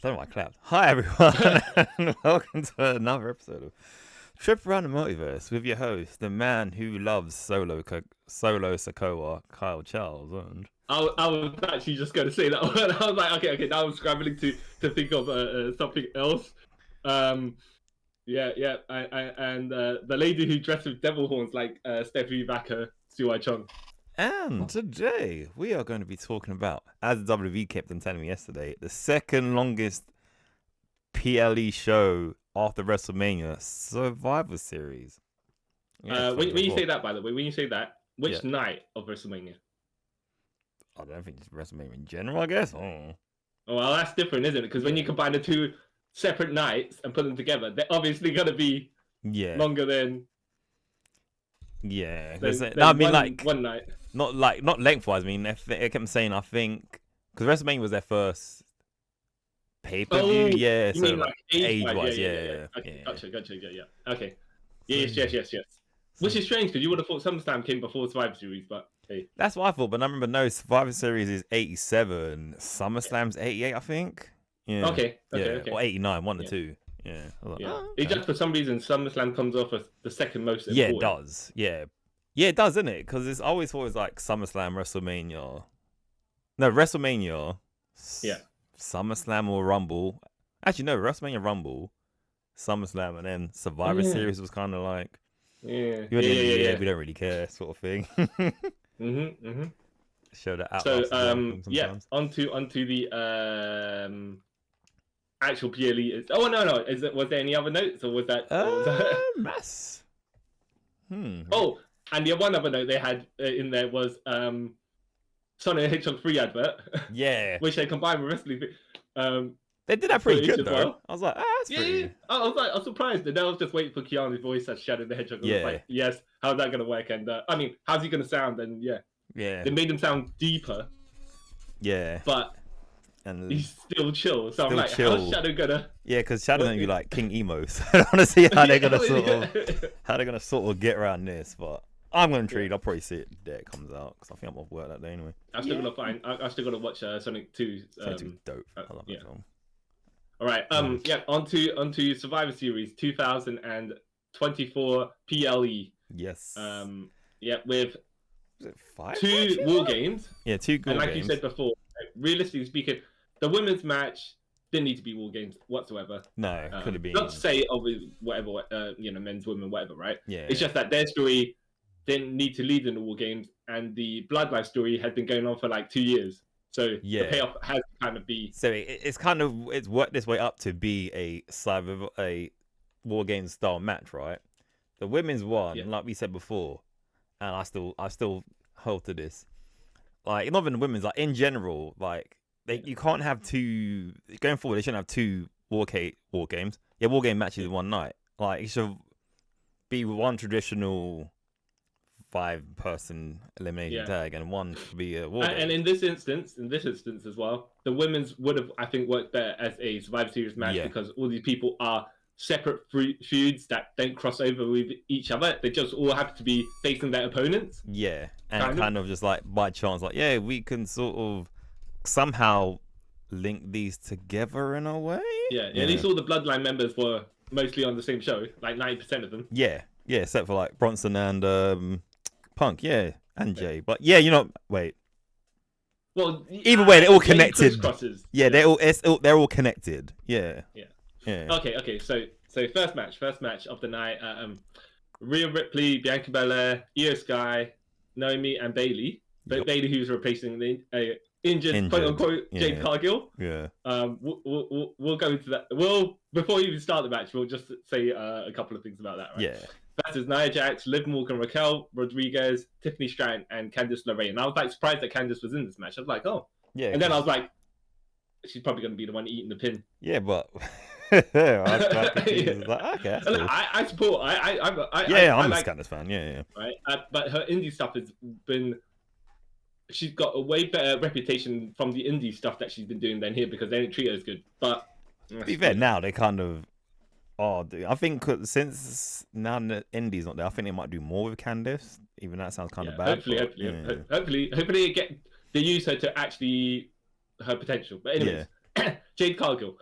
don't know why I clapped. Hi everyone, and welcome to another episode of Trip Around the Multiverse with your host, the man who loves Solo Sokoa, Kyle Charles, and I was actually just going to say that one. I was like, okay. Now I'm scrambling to think of something else. And the lady who dressed with devil horns like Stephanie Vaca, Suai Chung. And today we are going to be talking about, as the WWE kept on telling me yesterday, the second longest PLE show after WrestleMania, Survivor Series. Yeah, when you say that, by the way, which night of WrestleMania? I don't think it's WrestleMania in general, I guess. Oh, well, that's different, isn't it? Because when you combine the two separate nights and put them together, they're obviously going to be longer than... Yeah, I mean, one night. Not lengthwise. I mean, I kept saying, I think, because WrestleMania was their first pay-per-view. You so mean like age-wise, yeah. Gotcha. Yeah. Okay. Yes. Which is strange because you would have thought SummerSlam came before Survivor Series, but hey. That's what I thought, but I remember Survivor Series is 87, SummerSlam's 88, I think. Yeah. Okay. Or 89, one or two. Yeah. It just for some reason SummerSlam comes off as the second most important. Yeah, it does. Yeah, it does, isn't it? Because it's always thought it was like SummerSlam, WrestleMania. No, WrestleMania. Yeah. SummerSlam or Rumble. Actually, no, WrestleMania, Rumble, SummerSlam, and then Survivor Series was kind of like, we don't really care, sort of thing. Show that out. So onto the actual PLE. Oh no! Was there any other notes, or was that? Mass. Oh, and the one other note they had in there was Sonic the Hedgehog 3 advert. Yeah. Which they combined with wrestling. They did that pretty good though. Well. I was like, that's pretty. Yeah. I was surprised. And then I was just waiting for Keanu's voice as Shadow the Hedgehog. I was like, yes, how's that gonna work? And I mean, how's he gonna sound? And they made him sound deeper. Yeah. But he's still chill. So I'm like, how's Shadow gonna? Yeah, because Shadow's gonna be like King Emo. So I want to see how they're gonna sort of get around this. But I'm intrigued. I'll probably see it the day it comes out because I think I'm off work that day anyway. I still gotta watch Sonic 2. Sonic 2 dope. I love that film. All right. Onto Survivor Series 2024 PLE. Yes. With 5 two war games. Yeah, 2 good games. And like games. you said before, realistically speaking, the women's match didn't need to be war games whatsoever. No, could have been. Not to say whatever, men's, women, whatever, right? Yeah. It's just that their story didn't need to lead in the war games, and the Bloodline story had been going on for like 2 years. So the payoff has to kind of be. So it's worked this way up to be a war game style match, right? The women's one, like we said before, and I still hold to this. Like not even the women's, like in general, like you can't have two going forward. They shouldn't have 2 war games. Yeah, war game matches in one night. Like it should be one traditional 5-person elimination tag, and one should be a war game. And in this instance as well, the women's would have, I think, worked better as a Survivor Series match because all these people are separate feuds that don't cross over with each other. They just all have to be facing their opponents. Yeah, and kind of just like by chance, like we can sort of somehow link these together in a way. Yeah. At least all the Bloodline members were mostly on the same show, like 90% of them. Yeah, except for like Bronson and Punk, and Jay. But wait. Well, either way, they're all connected. Yeah, they're all connected. Yeah. Okay. So first match of the night. Rhea Ripley, Bianca Belair, Io Sky, Naomi, and Bayley. But Bayley, who's replacing the injured quote unquote Jade Cargill. Yeah. We'll go into that. Before you even start the match, we'll just say a couple of things about that. Right? Yeah. Versus Nia Jax, Liv Morgan, Raquel Rodriguez, Tiffany Stratton, and Candice LeRae. And I was like surprised that Candice was in this match. I was like, oh. Yeah. And then I was like, she's probably going to be the one eating the pin. Yeah, but I support. I'm a Candice fan. Yeah. Right, but her indie stuff has been. She's got a way better reputation from the indie stuff that she's been doing than here because they don't treat her as good. But to be fair, now they kind of. Oh, dude. I think since now the indie's not there, I think they might do more with Candice. Even that sounds kind of bad. Hopefully, they use her to actually her potential. But anyways, Jade Cargill.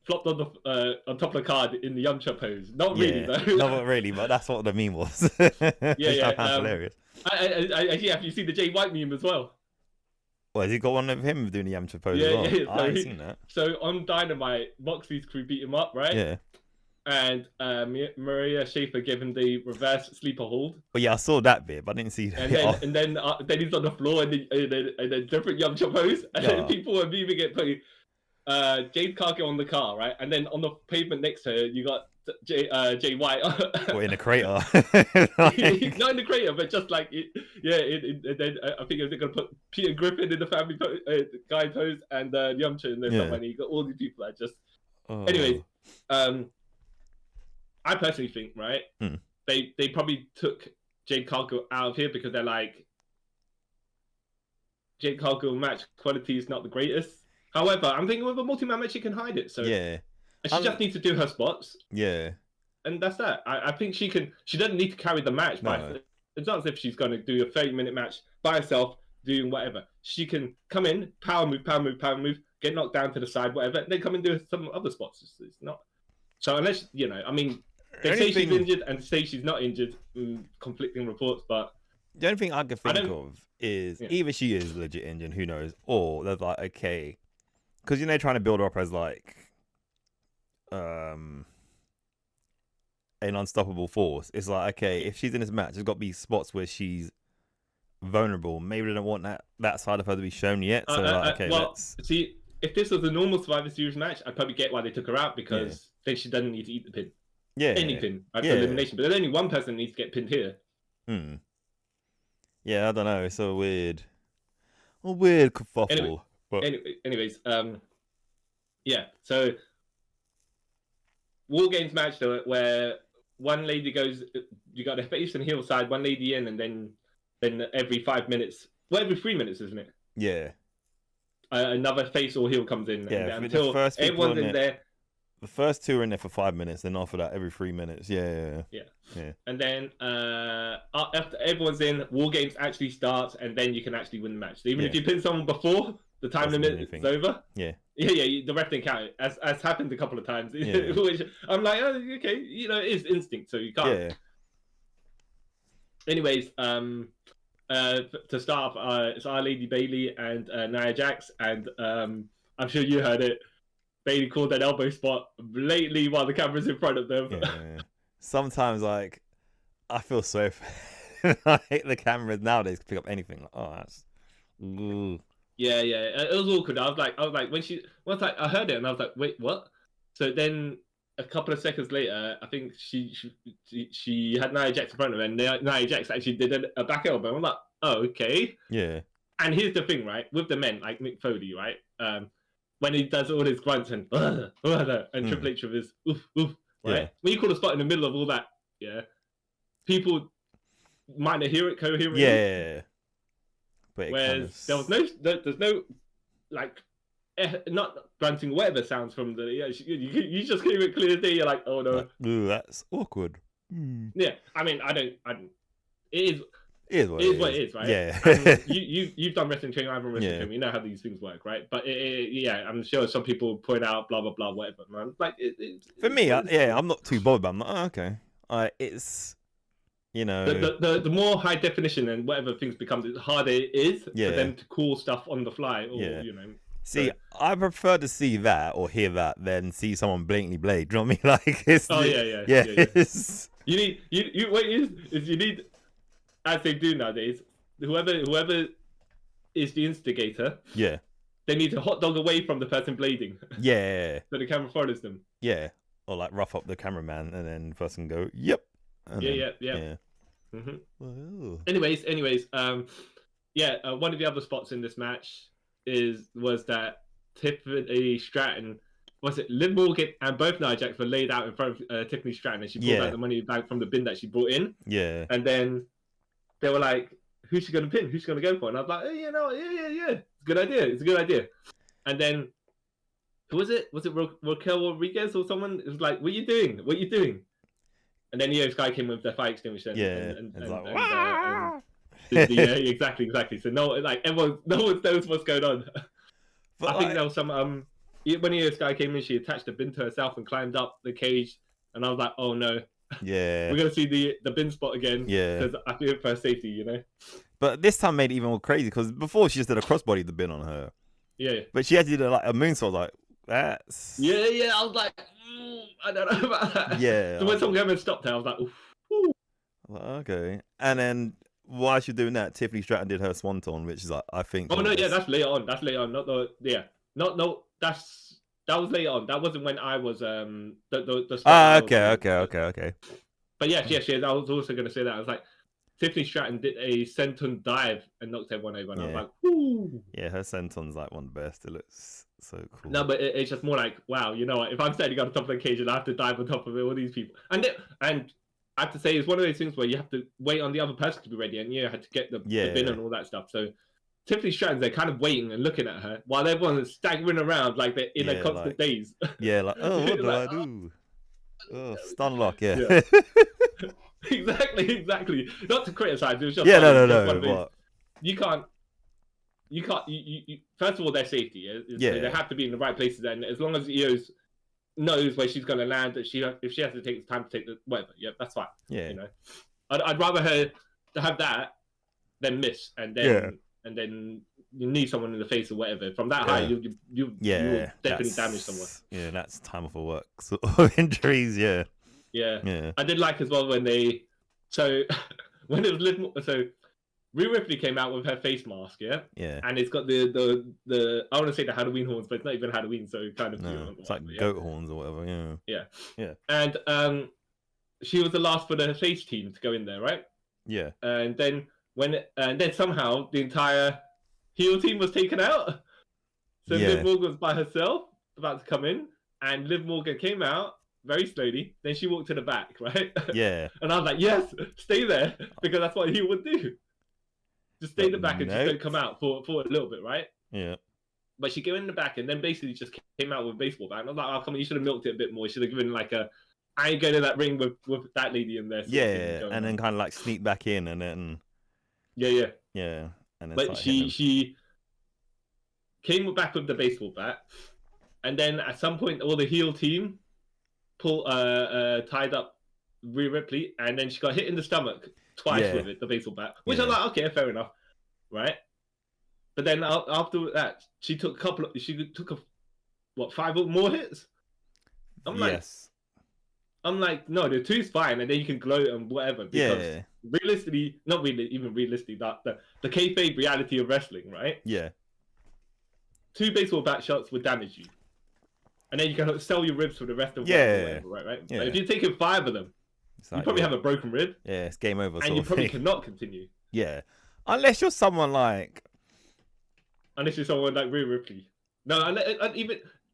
flopped on top of the card in the Yamcha pose. Not really though. Not really, but that's what the meme was. Yeah. Hilarious. Have you seen the Jay White meme as well? Well, has he got one of him doing the Yamcha pose as well? Yeah. I ain't seen that. So on Dynamite, Moxley's crew beat him up, right? Yeah. And Maria Schaefer gave him the reverse sleeper hold. But yeah, I saw that bit, but I didn't see that. And then he's on the floor and then different Yamcha pose. And then people were memeing it, putting Jade Cargill on the car, right? And then on the pavement next to her, you got Jay White. Or in a crater. Not in the crater, but just like and then I think they're gonna put Peter Griffin in the family guy pose and Yamcha in there. And you got all these people that just. Anyways, I personally think, right, they probably took Jade Cargill out of here because they're like, Jade Cargill match quality is not the greatest. However, I'm thinking with a multi-man match, she can hide it. So she just needs to do her spots. Yeah. And that's that. I think she can. She doesn't need to carry the match. No. It's not as if she's going to do a 30-minute match by herself, doing whatever. She can come in, power move, get knocked down to the side, whatever, and then come and do some other spots. It's not. So unless, I mean, they say she's injured and say she's not injured, conflicting reports, but... The only thing I can think of is either she is legit injured, who knows, or they're like, okay, because, trying to build her up as like an unstoppable force. It's like, okay, if she's in this match, there's got to be spots where she's vulnerable. Maybe they don't want that side of her to be shown yet. So let's... See, if this was a normal Survivor Series match, I'd probably get why they took her out, because then she doesn't need to eat the pin. Any pin, for elimination. But there's only one person that needs to get pinned here. Yeah, I don't know. It's so weird. A weird kerfuffle. Anyways, so Wargames match where one lady goes, you got the face and heel side, one lady in, and then every 5 minutes, every 3 minutes, isn't it? Yeah. Another face or heel comes in. Yeah, until everyone's in there. The first two are in there for 5 minutes, then after that, every 3 minutes. Yeah. And then after everyone's in, Wargames actually starts, and then you can actually win the match. So even if you pin someone before the time limit is over, the ref didn't count it, as happened a couple of times. Which I'm like, oh, okay, it is instinct, so you can't. Yeah. Anyways, to start off, it's Our Lady Bayley and Nia Jax, and I'm sure you heard it. Bayley called that elbow spot blatantly while the camera's in front of them. Yeah. Sometimes, I feel so. I hate the cameras nowadays to pick up anything. That's. Ooh. Yeah. It was awkward. I was like, once I heard it, and I was like, wait, what? So then a couple of seconds later, I think she had Nia Jax in front of her, and Nia Jax actually did a back elbow. I'm like, oh, okay. Yeah. And here's the thing, right? With the men, like Mick Foley, right? When he does all his grunts and Triple H with his oof, right? Yeah. When you call a spot in the middle of all that, people might not hear it coherently. Yeah. But whereas there's no like not grunting, whatever sounds from the you just hear it clear as day. You're like, oh no, ooh, that's awkward. Yeah, I mean, I don't. It is what it is, right? Yeah. You've done wrestling training, I've done wrestling training. You know how these things work, right? But I'm sure some people point out blah blah blah whatever. Man, like for me, I'm not too bothered. But I'm like, oh, okay. It's the more high definition and whatever things become, the harder it is for them to call stuff on the fly. Or, See, I prefer to see that or hear that than see someone blatantly blade. Do you know what I mean? Like, it's It's... You need, as they do nowadays, whoever is the instigator, they need to hot dog away from the person blading. Yeah. So the camera follows them. Yeah. Or like rough up the cameraman and then the person go, yep. Yeah. Mm-hmm. Anyways, one of the other spots in this match was that Tiffany Stratton, Liv Morgan and both Nia Jax were laid out in front of Tiffany Stratton, and she pulled out the money bag from the bin that she brought in. Yeah. And then they were like, who's she going to pin? Who's she going to go for? And I was like, hey, yeah. It's a good idea. And then, who was it? Was it Raquel Rodriguez or someone? It was like, what are you doing? And then Io Sky came with the fire extinguisher. Exactly. So no one knows what's going on. But I think there was some when Io Sky came in, she attached the bin to herself and climbed up the cage, and I was like, oh no, Yeah, we're gonna see the bin spot again. Yeah. Because I feel for her safety, you know. but this time made it even more crazy because before she just did a crossbody the bin on her, Yeah. but she had to do like a moonsault. Like that's Yeah. I was like, I don't know about that. Yeah. So when someone came and stopped her, I was like, oof. Like, okay. And then while she's doing that, Tiffany Stratton did her swanton, which is like I think. Oh no, yeah, that's later on. That's later on. Not the no. That was later on. That wasn't when I was the okay. But yeah. I was also going to say that. I was like, Tiffany Stratton did a senton dive and knocked everyone over, and I was like, whoo. Yeah, her senton's like one of the best. It looks so cool. No, but it's just more like, wow, you know what? If I'm standing on top of the cage and I have to dive on top of all these people, and I have to say, it's one of those things where you have to wait on the other person to be ready, and you had to get the bin and all that stuff. So Tiffany Stratton's they're kind of waiting and looking at her while everyone's staggering around like they're in a constant daze. Yeah, like, oh, what do I do? Oh, stun lock, yeah. Exactly. Not to criticize, it was just no. You can't. First of all, their safety. They have to be in the right places, and as long as Io knows where she's going to land, that if she has to take the time to take the whatever, that's fine. Yeah, you know, I'd rather her to have that than miss, and then you need someone in the face or whatever. From that high, you will definitely damage someone. Yeah, that's time off of work sort of injuries. Yeah. I did like as well when when it was Rhea Ripley came out with her face mask, and it's got the I want to say the Halloween horns, but it's not even Halloween, so kind of it's like goat horns or whatever. Yeah. And she was the last for the face team to go in there, right? Yeah. And then somehow the entire heel team was taken out. So Liv Morgan was by herself, about to come in, and Liv Morgan came out very slowly. Then she walked to the back, right? Yeah. And I was like, yes, stay there, because that's what he would do. Just stay in the back and just don't come out for a little bit, right? Yeah. But she came in the back and then basically just came out with a baseball bat. And I was like, oh, come on, you should have milked it a bit more. You should have given like I ain't going to that ring with that lady in there. And then kind of like sneak back in and then... Yeah. And then but she came back with the baseball bat. And then at some point, all the heel team tied up Rhea Ripley. And then she got hit in the stomach twice with the baseball bat, which I was like, okay, fair enough, right? But then after that, she took 5 more hits. I'm like, no, the 2's fine, and then you can gloat and whatever. Because realistically, not really, even realistically, that the kayfabe reality of wrestling, right? Yeah. 2 baseball bat shots would damage you, and then you can sell your ribs for the rest of whatever, right? Yeah. But if you're taking 5 of them, you probably have a broken rib. Yeah, it's game over. And you probably cannot continue. Yeah. Unless you're someone like Rhea Ripley. No,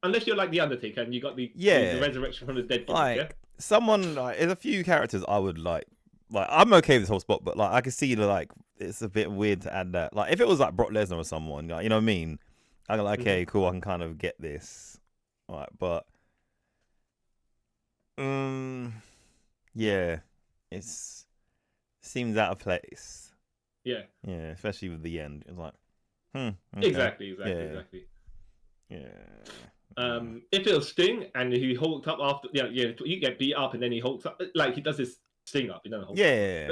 unless you're like The Undertaker and you got the resurrection from the dead. Like, someone, like, there's a few characters I would like I'm okay with this whole spot, but like I can see like it's a bit weird to add that. Like if it was like Brock Lesnar or someone, like, you know what I mean? I'm like, okay, cool, I can kind of get this. All right, but yeah, seems out of place. Yeah, especially with the end. It's like, okay. Exactly. Yeah. If it was Sting and he hulked up after, you get beat up and then he hulks up, like he does this Sting up, he doesn't hulk up.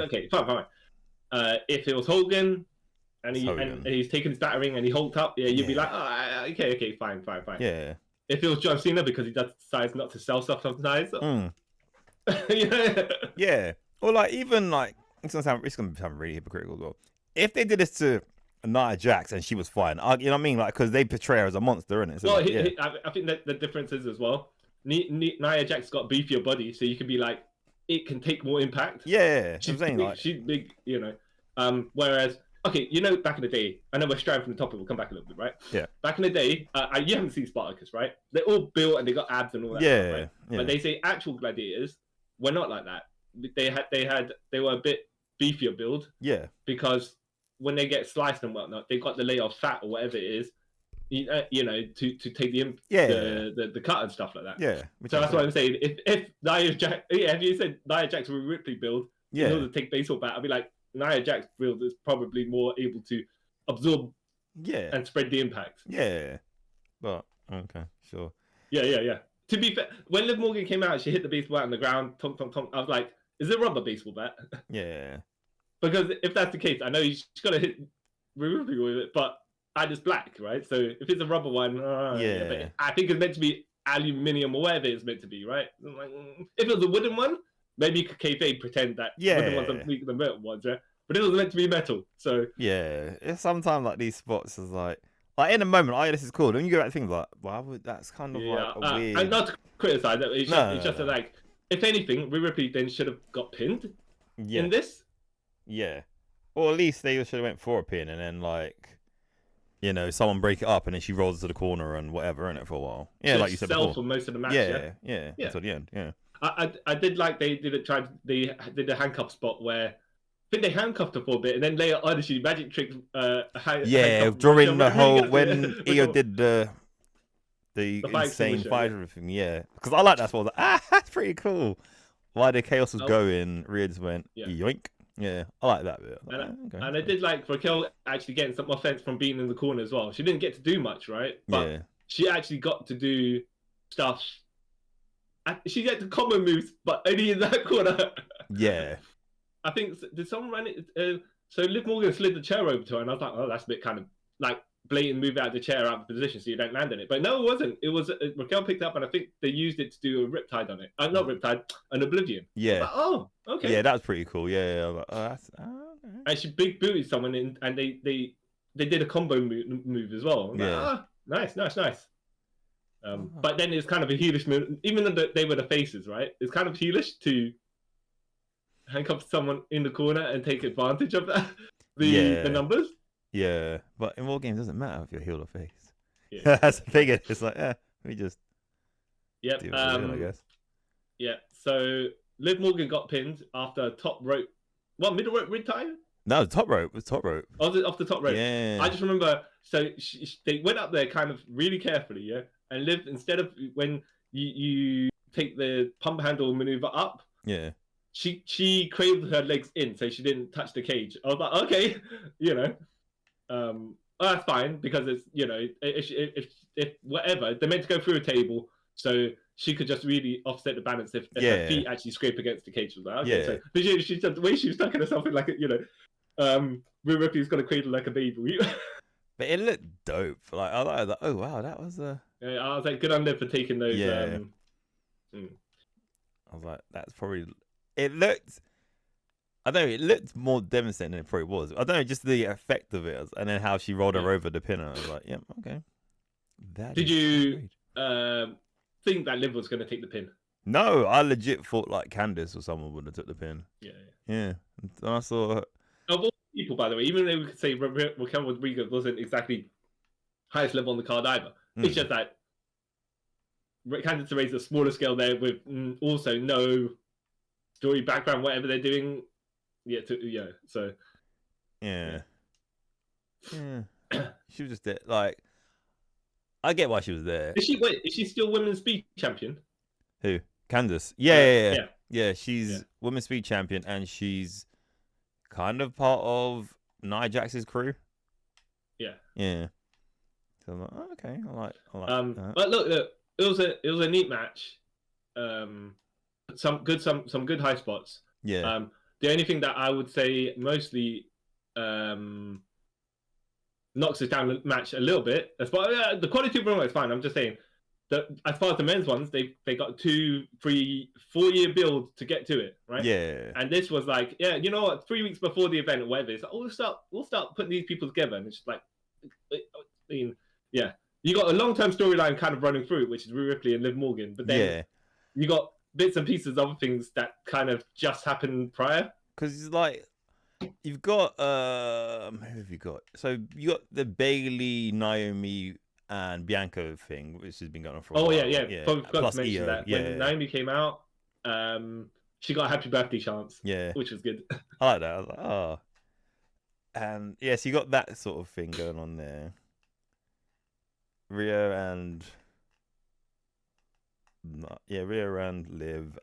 Okay, fine. If it was Hogan and he's taking his battering and he hulked up, you'd be like, oh, okay, fine. Yeah. If it was John Cena because he decides not to sell stuff sometimes. Yeah. Or like even like it's gonna sound really hypocritical as well. If they did this to Nia Jax and she was fine, you know what I mean? Like because they portray her as a monster, innit? So I think that the difference is as well. Nia Jax got beefier body, so you can be like, it can take more impact. Yeah, she's big, you know. Whereas, okay, you know, back in the day, I know we're straying from the topic. We'll come back a little bit, right? Yeah. Back in the day, you haven't seen Spartacus, right? They're all built and they got abs and all that. Yeah. Stuff, right? But they say actual gladiators were not like that. They were a bit beefier build. Yeah. Because when they get sliced and whatnot, they've got the layer of fat or whatever it is, you know, to take the cut and stuff like that. Yeah. So that's what I'm saying. If Nia Jax, if you said Nia Jax with Ripley build in order to take baseball bat, I'd be like, Nia Jax build is probably more able to absorb and spread the impact. Yeah. But Okay, sure. Yeah. To be fair, when Liv Morgan came out, she hit the baseball bat on the ground. Tonk, tonk, tonk. I was like, is it a rubber baseball bat? Yeah. Because if that's the case, I know she's got to hit Rhea Ripley with it, but it's black, right? So if it's a rubber one, Yeah. But I think it's meant to be aluminium or whatever it's meant to be, right? Like, if it was a wooden one, maybe you could kayfabe pretend that wooden ones are the metal ones, right? But it was meant to be metal, so yeah. It's sometimes like these spots is like in a moment, oh yeah, this is cool. Then you go back to things like, why would that's kind of like a weird. And not to criticize it, it's just like, if anything, Rhea Ripley then should have got pinned in this. Yeah, or at least they should have went for a pin and then like, you know, someone break it up and then she rolls to the corner and whatever in it for a while. Yeah, like you said before. For most of the match. Yeah. Until the end. Yeah. I did like they did the handcuff spot where I think they handcuffed her for a bit and then later on she magic tricked during the whole when Io did the insane fighter thing. Yeah, because I like that spot. I was like, that's pretty cool. While the chaos was going, Rhea just went yoink. Yeah, I like that bit. And I did like Raquel actually getting some offense from being in the corner as well. She didn't get to do much, right? But she actually got to do stuff. She got the common moves, but only in that corner. Yeah. I think, did someone run it? So Liv Morgan slid the chair over to her, and I was like, oh, that's a bit kind of like blatant move out of the chair out of position so you don't land on it. But no, it wasn't. It was Raquel picked up, and I think they used it to do a riptide on it. Not riptide, an oblivion. Yeah. Like, oh, okay. Yeah, that's pretty cool. Yeah. Like, that's okay. And she big booted someone in, and they did a combo move as well. Like, nice. But then it's kind of a heelish move, even though they were the faces, right? It's kind of heelish to handcuff someone in the corner and take advantage of that, the numbers. Yeah, but in Wargame it doesn't matter if you're heel or face. Yeah. That's the thing. It's like, we just do what we're doing, I guess. Yeah, so Liv Morgan got pinned after top rope. What, middle rope riptide? No, top rope. It was top rope. Off the top rope. Yeah. I just remember, so they went up there kind of really carefully, yeah? And Liv, instead of when you take the pump handle maneuver up, she cradled her legs in so she didn't touch the cage. I was like, okay, you know. That's fine because it's, you know, if whatever, they're meant to go through a table, so she could just really offset the balance if her feet actually scrape against the cage. I was like, okay, so but she said the way she was stuck in herself in like, you know, Rhea Ripley's got a cradle like a baby. But it looked dope. Like I was like, oh wow, that was a. Yeah, I was like, good on them for taking those. I was like, that's probably. It looked. I don't know. It looked more devastating than it probably was. I don't know, just the effect of it, and then how she rolled her over the pinner. I was like, yeah, okay. Did you think that Liv was going to take the pin? No, I legit thought like Candice or someone would have took the pin. Yeah. And I saw. Of all people, by the way, even though we could say Raquel Rodriguez wasn't exactly highest level on the card either, it's just that Candice raised a smaller scale there with also no story background, whatever they're doing. So. Yeah. She was just there. Like, I get why she was there. Is she still women's speed champion? Who? Candice. Yeah. She's women's speed champion, and she's kind of part of Nia Jax's crew. Yeah. So I'm like, oh, okay, I like that. But look, it was a neat match. Some good high spots. Yeah. The only thing that I would say mostly knocks us down the match a little bit. As far the quality of the is fine. I'm just saying that as far as the men's ones, they got 2, 3, 4-year build to get to it, right? Yeah. And this was like, you know what? 3 weeks before the event or whatever, it's like, we'll start putting these people together, and it's just like, I mean, you got a long-term storyline kind of running through, which is Rhea Ripley and Liv Morgan, but then you got bits and pieces of things that kind of just happened prior. Because like you've got who have you got? So you got the Bailey, Naomi, and Bianca thing, which has been going on for a while. Yeah. Forgot to mention that when Naomi came out, she got a happy birthday chance. Yeah, which was good. I like that. I was like, oh, and so you got that sort of thing going on there. Rhea and Liv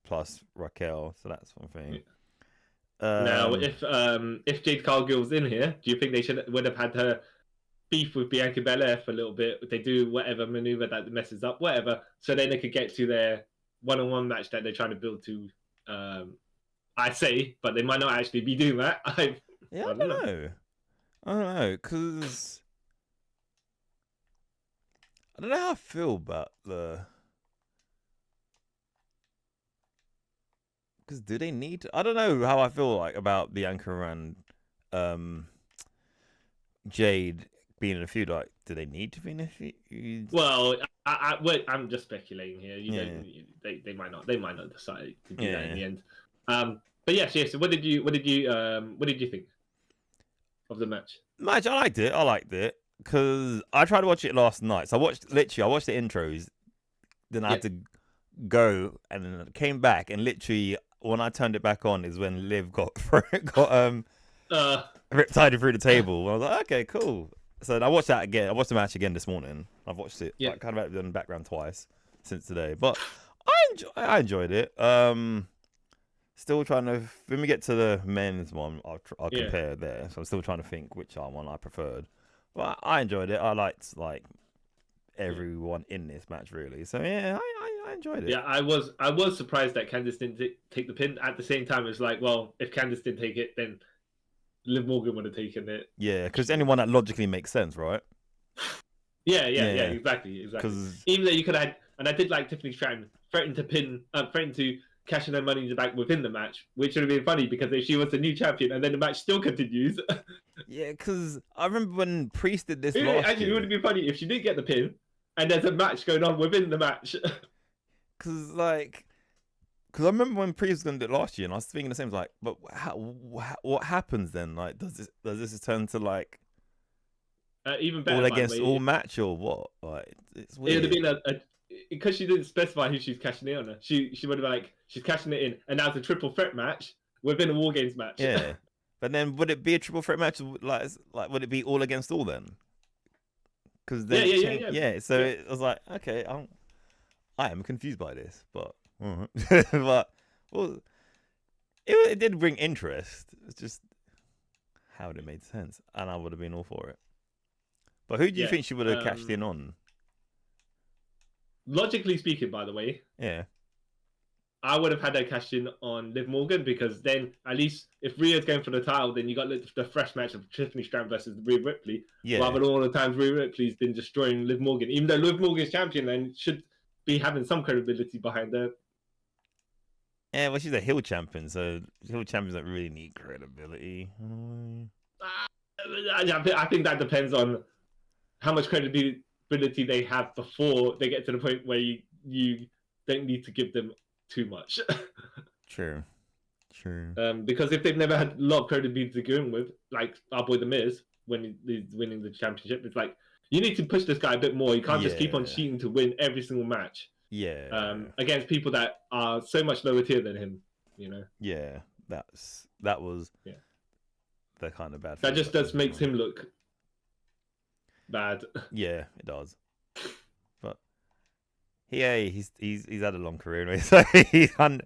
plus Raquel, so that's one thing. Now, if Jade Cargill's in here, do you think they would have had her beef with Bianca Belair for a little bit. They do whatever maneuver that messes up, whatever, so then they could get to their one-on-one match that they're trying to build to. I say, but they might not actually be doing that. I don't know. I don't know, because I don't know how I feel about the. Because do they need? I don't know how I feel like about Bianca and Jade being in a feud. Like, do they need to be in a feud? Well, I'm just speculating here. They might not. They might not decide to do that in the end. But yes. So what did you think of the match? I liked it because I tried to watch it last night. So I watched the intros, then I had to go and then came back, and literally when I turned it back on is when Liv got riptide through the table. I was like, okay, cool. So I watched that again. I watched the match again this morning. I've watched it like, kind of in the background twice since today, but I enjoyed it. Still trying to, when we get to the men's one, I'll compare there. So I'm still trying to think which one I preferred. But I enjoyed it. I liked like everyone in this match really. So yeah, I enjoyed it. Yeah, I was surprised that Candice didn't take the pin. At the same time, it's like, well, if Candice didn't take it, then Liv Morgan would have taken it. Yeah, because anyone that logically makes sense, right? Yeah, exactly. Even though you could have, and I did like Tiffany Stratton threatened to cash in her money in the bank within the match, which would have been funny because if she was the new champion and then the match still continues. Yeah, because I remember when Priest did this last year. It would have been funny if she did get the pin and there's a match going on within the match. Because I remember when Priest was going to do it last year, and I was thinking the same, like, but what happens then? Like, does this turn to like even better all against all match or what? Like, it's weird. It would have been because she didn't specify who she's cashing in on her. She would have been like, she's cashing it in, and now it's a triple threat match within a Wargames match. Yeah, but then would it be a triple threat match? Like would it be all against all then? Because then So it was like, okay, I am confused by this, but but well, it did bring interest. It's just how it made sense, and I would have been all for it. But who do you think she would have cashed in on? Logically speaking, by the way, I would have had her cashed in on Liv Morgan, because then at least if Rhea's going for the title, then you got the fresh match of Tiffany Stratton versus Rhea Ripley. Rather than all the times Rhea Ripley's been destroying Liv Morgan, even though Liv Morgan's champion and should be having some credibility behind her. Yeah, well, she's a heel champion, so heel champions don't really need credibility. I think that depends on how much credibility they have before they get to the point where you don't need to give them too much. True. Because if they've never had a lot of credibility to go in with, like our boy The Miz when he's winning the championship, it's like, you need to push this guy a bit more. You can't just keep on cheating to win every single match. Against people that are so much lower tier than him, you know. Yeah, that was the kind of bad. That just makes him look bad. Yeah, it does. But he's had a long career anyway, so he's kind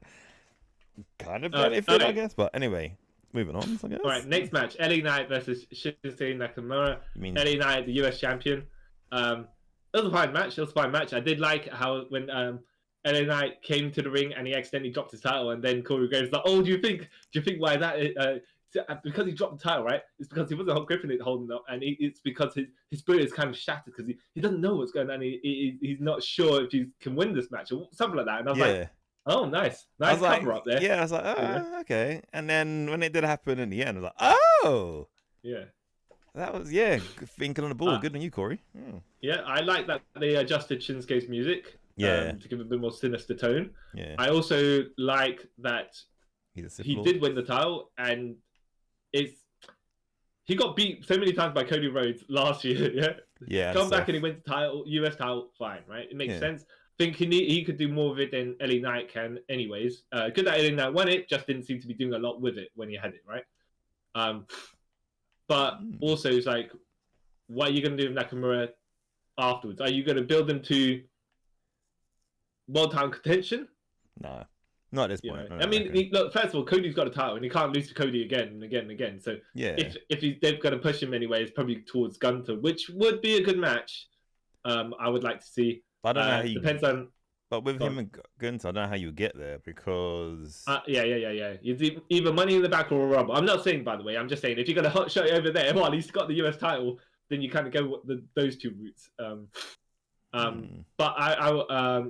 of benefited, I guess. But anyway, moving on, I guess. All right, next match: LA Knight versus Shinsuke Nakamura. LA Knight, the US champion. It was a fine match. I did like how when LA Knight came to the ring and he accidentally dropped his title, and then Corey Graves was like, "Oh, do you think why that? Because he dropped the title, right? It's because he wasn't gripping it, holding it up, and it's because his spirit is kind of shattered because he doesn't know what's going on. He's not sure if he can win this match or something like that." And I was like, "Oh, nice cover up there." Yeah, I was like, "Oh, okay." And then when it did happen in the end, I was like, "Oh, yeah." That was thinking on the ball. Good on you, Corey. Yeah, I like that they adjusted Shinsuke's music. To give it a bit more sinister tone. Yeah. I also like that he did win the title, and he got beat so many times by Cody Rhodes last year. Come back and he wins the title, US title. Fine, right? It makes sense. I think he could do more of it than LA Knight can, anyways. Good that LA Knight won it, just didn't seem to be doing a lot with it when he had it, right? But also, it's like, what are you going to do with Nakamura afterwards? Are you going to build them to world title contention? No. Not at this point. I mean, okay. look. First of all, Cody's got a title, and he can't lose to Cody again and again and again. So Yeah. if they're going to push him anyway, it's probably towards Gunther, which would be a good match. I would like to see. I don't know how you depends on. But with him and Gunther, I don't know how you get there because. Yeah. It's either Money in the Bank or a Rumble. I'm not saying, by the way. I'm just saying if you're going to hot shot over there while he's got the US title, then you kind of go those two routes. But I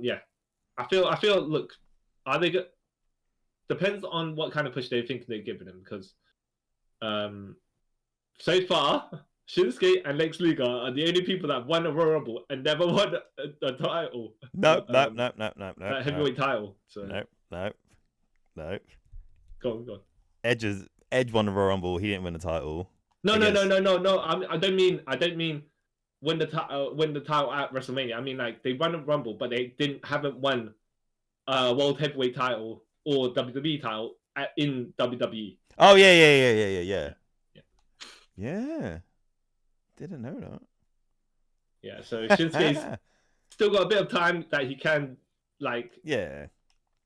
feel. Look, are they good? Depends on what kind of push they think they're giving him, because so far Shinsuke and Lex Luger are the only people that won a Royal Rumble and never won a title. Nope. Heavyweight title. So Nope. Go on. Edge won the Royal Rumble. He didn't win the title. No. I don't mean win the title at WrestleMania. I mean, like, they won a Rumble, but they haven't won World Heavyweight title or WWE title in WWE. Oh yeah. Didn't know that. Yeah, so Shinsuke's still got a bit of time that he can, like. Yeah.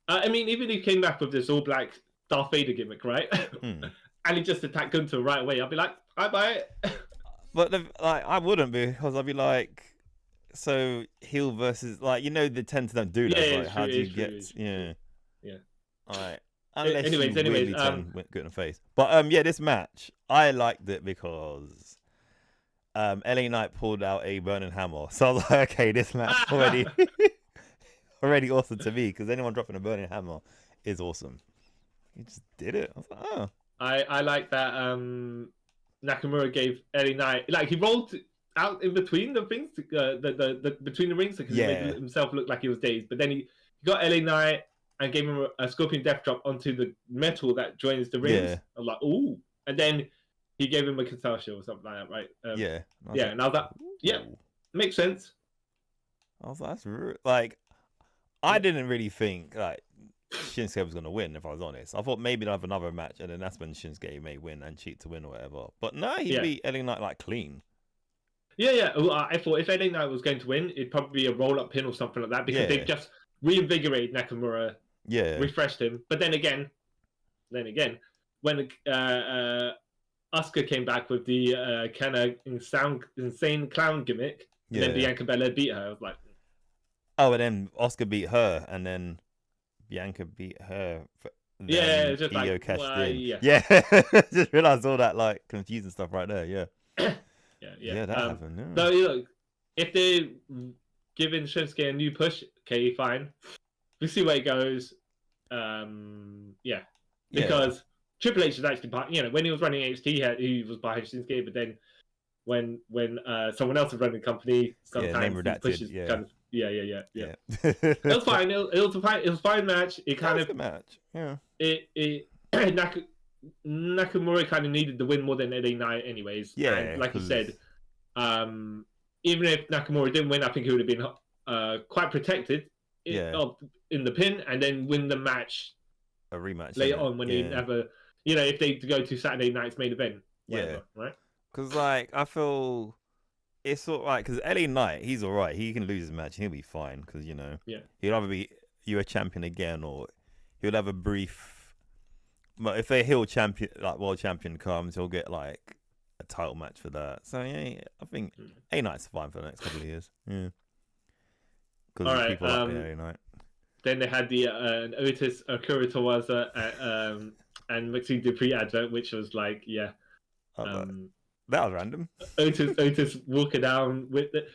I mean, even if he came back with this all black Darth Vader gimmick, right? And he just attacked Gunther right away, I'd be like, I buy it. But I wouldn't, because I'd be like, so heel versus, like, they tend to don't do that. Yeah, like, how do you get? Yeah. All right. Unless anyways, really turn good in the face. But this match, I liked it because LA Knight pulled out a burning hammer. So I was like, okay, this match already awesome to me, because anyone dropping a burning hammer is awesome. He just did it. I was like, oh. I like that Nakamura gave LA Knight, like, he rolled out in between the things, the between the rings, because he made himself look like he was dazed. But then he got LA Knight and gave him a Scorpion Death Drop onto the metal that joins the rings. I was like, ooh. And then he gave him a Katasha or something like that, right? And I was like, yeah, makes sense. I was like, that's like, I didn't really think, like, Shinsuke was going to win, if I was honest. I thought maybe they'd have another match, and then that's when Shinsuke may win and cheat to win or whatever. But no, he beat LA Knight, like, clean. Yeah. Well, I thought if LA Knight was going to win, it'd probably be a roll-up pin or something like that, because they've just reinvigorated Nakamura, refreshed him. But then again, when Asuka came back with the kind of insane clown gimmick, and then Bianca Belair beat her, I was like... Oh, and then Asuka beat her, and then Bianca beat her. Just Io like, cashed in. Just realized all that, like, confusing stuff right there. Yeah, that happened. So, look, if they're giving Shinsuke a new push, okay, fine. We'll see where it goes. Because Triple H is actually part. When he was running NXT, he was behind Shinsuke, but then when someone else was running the company, sometimes he pushes kind of. Yeah. It was fine. It was a fine match. It kind of good match. Yeah. Nakamura kind of needed the win more than LA Knight, anyways. Yeah. And like you said, even if Nakamura didn't win, I think he would have been quite protected in the pin, and then win the match. A rematch later on when he never, if they go to Saturday night's main event. Whatever, right? Because, like, I feel it's sort of like, because LA Knight, he's all right. He can lose his match and he'll be fine, because, he'll either be US champion again, or he'll have a brief. But if a heel champion, like world champion, comes, he'll get, like, a title match for that. So I think LA Knight's fine for the next couple of years. Yeah. Because there's people like LA Knight. Then they had the Otis Kuritawaza and Maxine Dupree advert, which was like, that was random. Otis walking down with the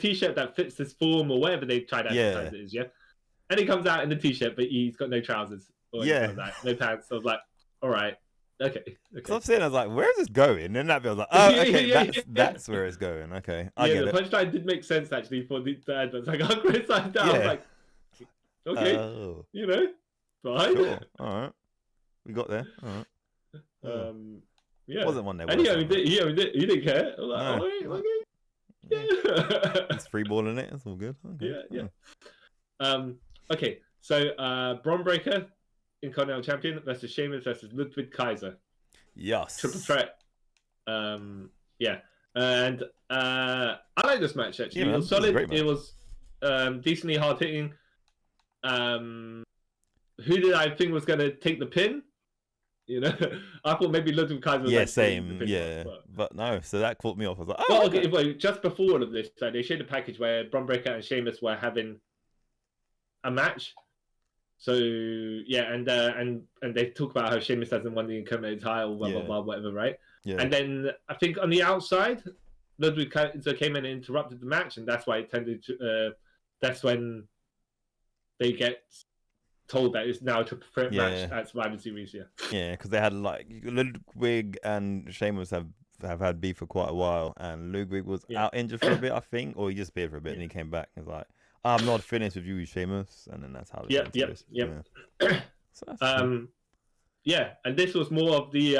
t-shirt that fits his form or whatever they tried to advertise it is, and he comes out in the t-shirt, but he's got no trousers or anything like that, no pants. So I was like, all right, okay. So I'm saying, I was like, where is this going? And that feels like, oh, okay, that's where it's going. Okay, I get it. The punchline did make sense actually for the adverts. Like, I'm criticized down. I was like, okay, fine. Sure. All right, we got there. All right. It wasn't one there. And he didn't care. I was like, all right, okay. Yeah. He's freeballing it. It's all good. Okay. Yeah. Okay, so Braun Breaker, Intercontinental Champion, versus Sheamus versus Ludwig Kaiser. Yes. Triple threat. And I like this match actually. It was solid. It was decently hard hitting. who did I think was going to take the pin? You know, I thought maybe Ludwig Kaiser was same, but no. So that caught me off. I was like, oh, well, okay. Well, just before all of this, so they showed a package where Bron Breakker and Sheamus were having a match. So yeah, and they talk about how Sheamus hasn't won the Intercontinental title, blah blah blah, whatever, right? Yeah. And then I think on the outside, Ludwig Kaiser came in and interrupted the match, and that's why it tended to. That's when they get told that it's now a triple threat match at Survivor Series. Yeah, because they had like Ludwig and Sheamus have had beef for quite a while, and Ludwig was out injured for a bit, I think, or he just appeared for a bit, and he came back and was like, "I'm not finished with you, Sheamus," and then that's how. Yep. So cool. And this was more of the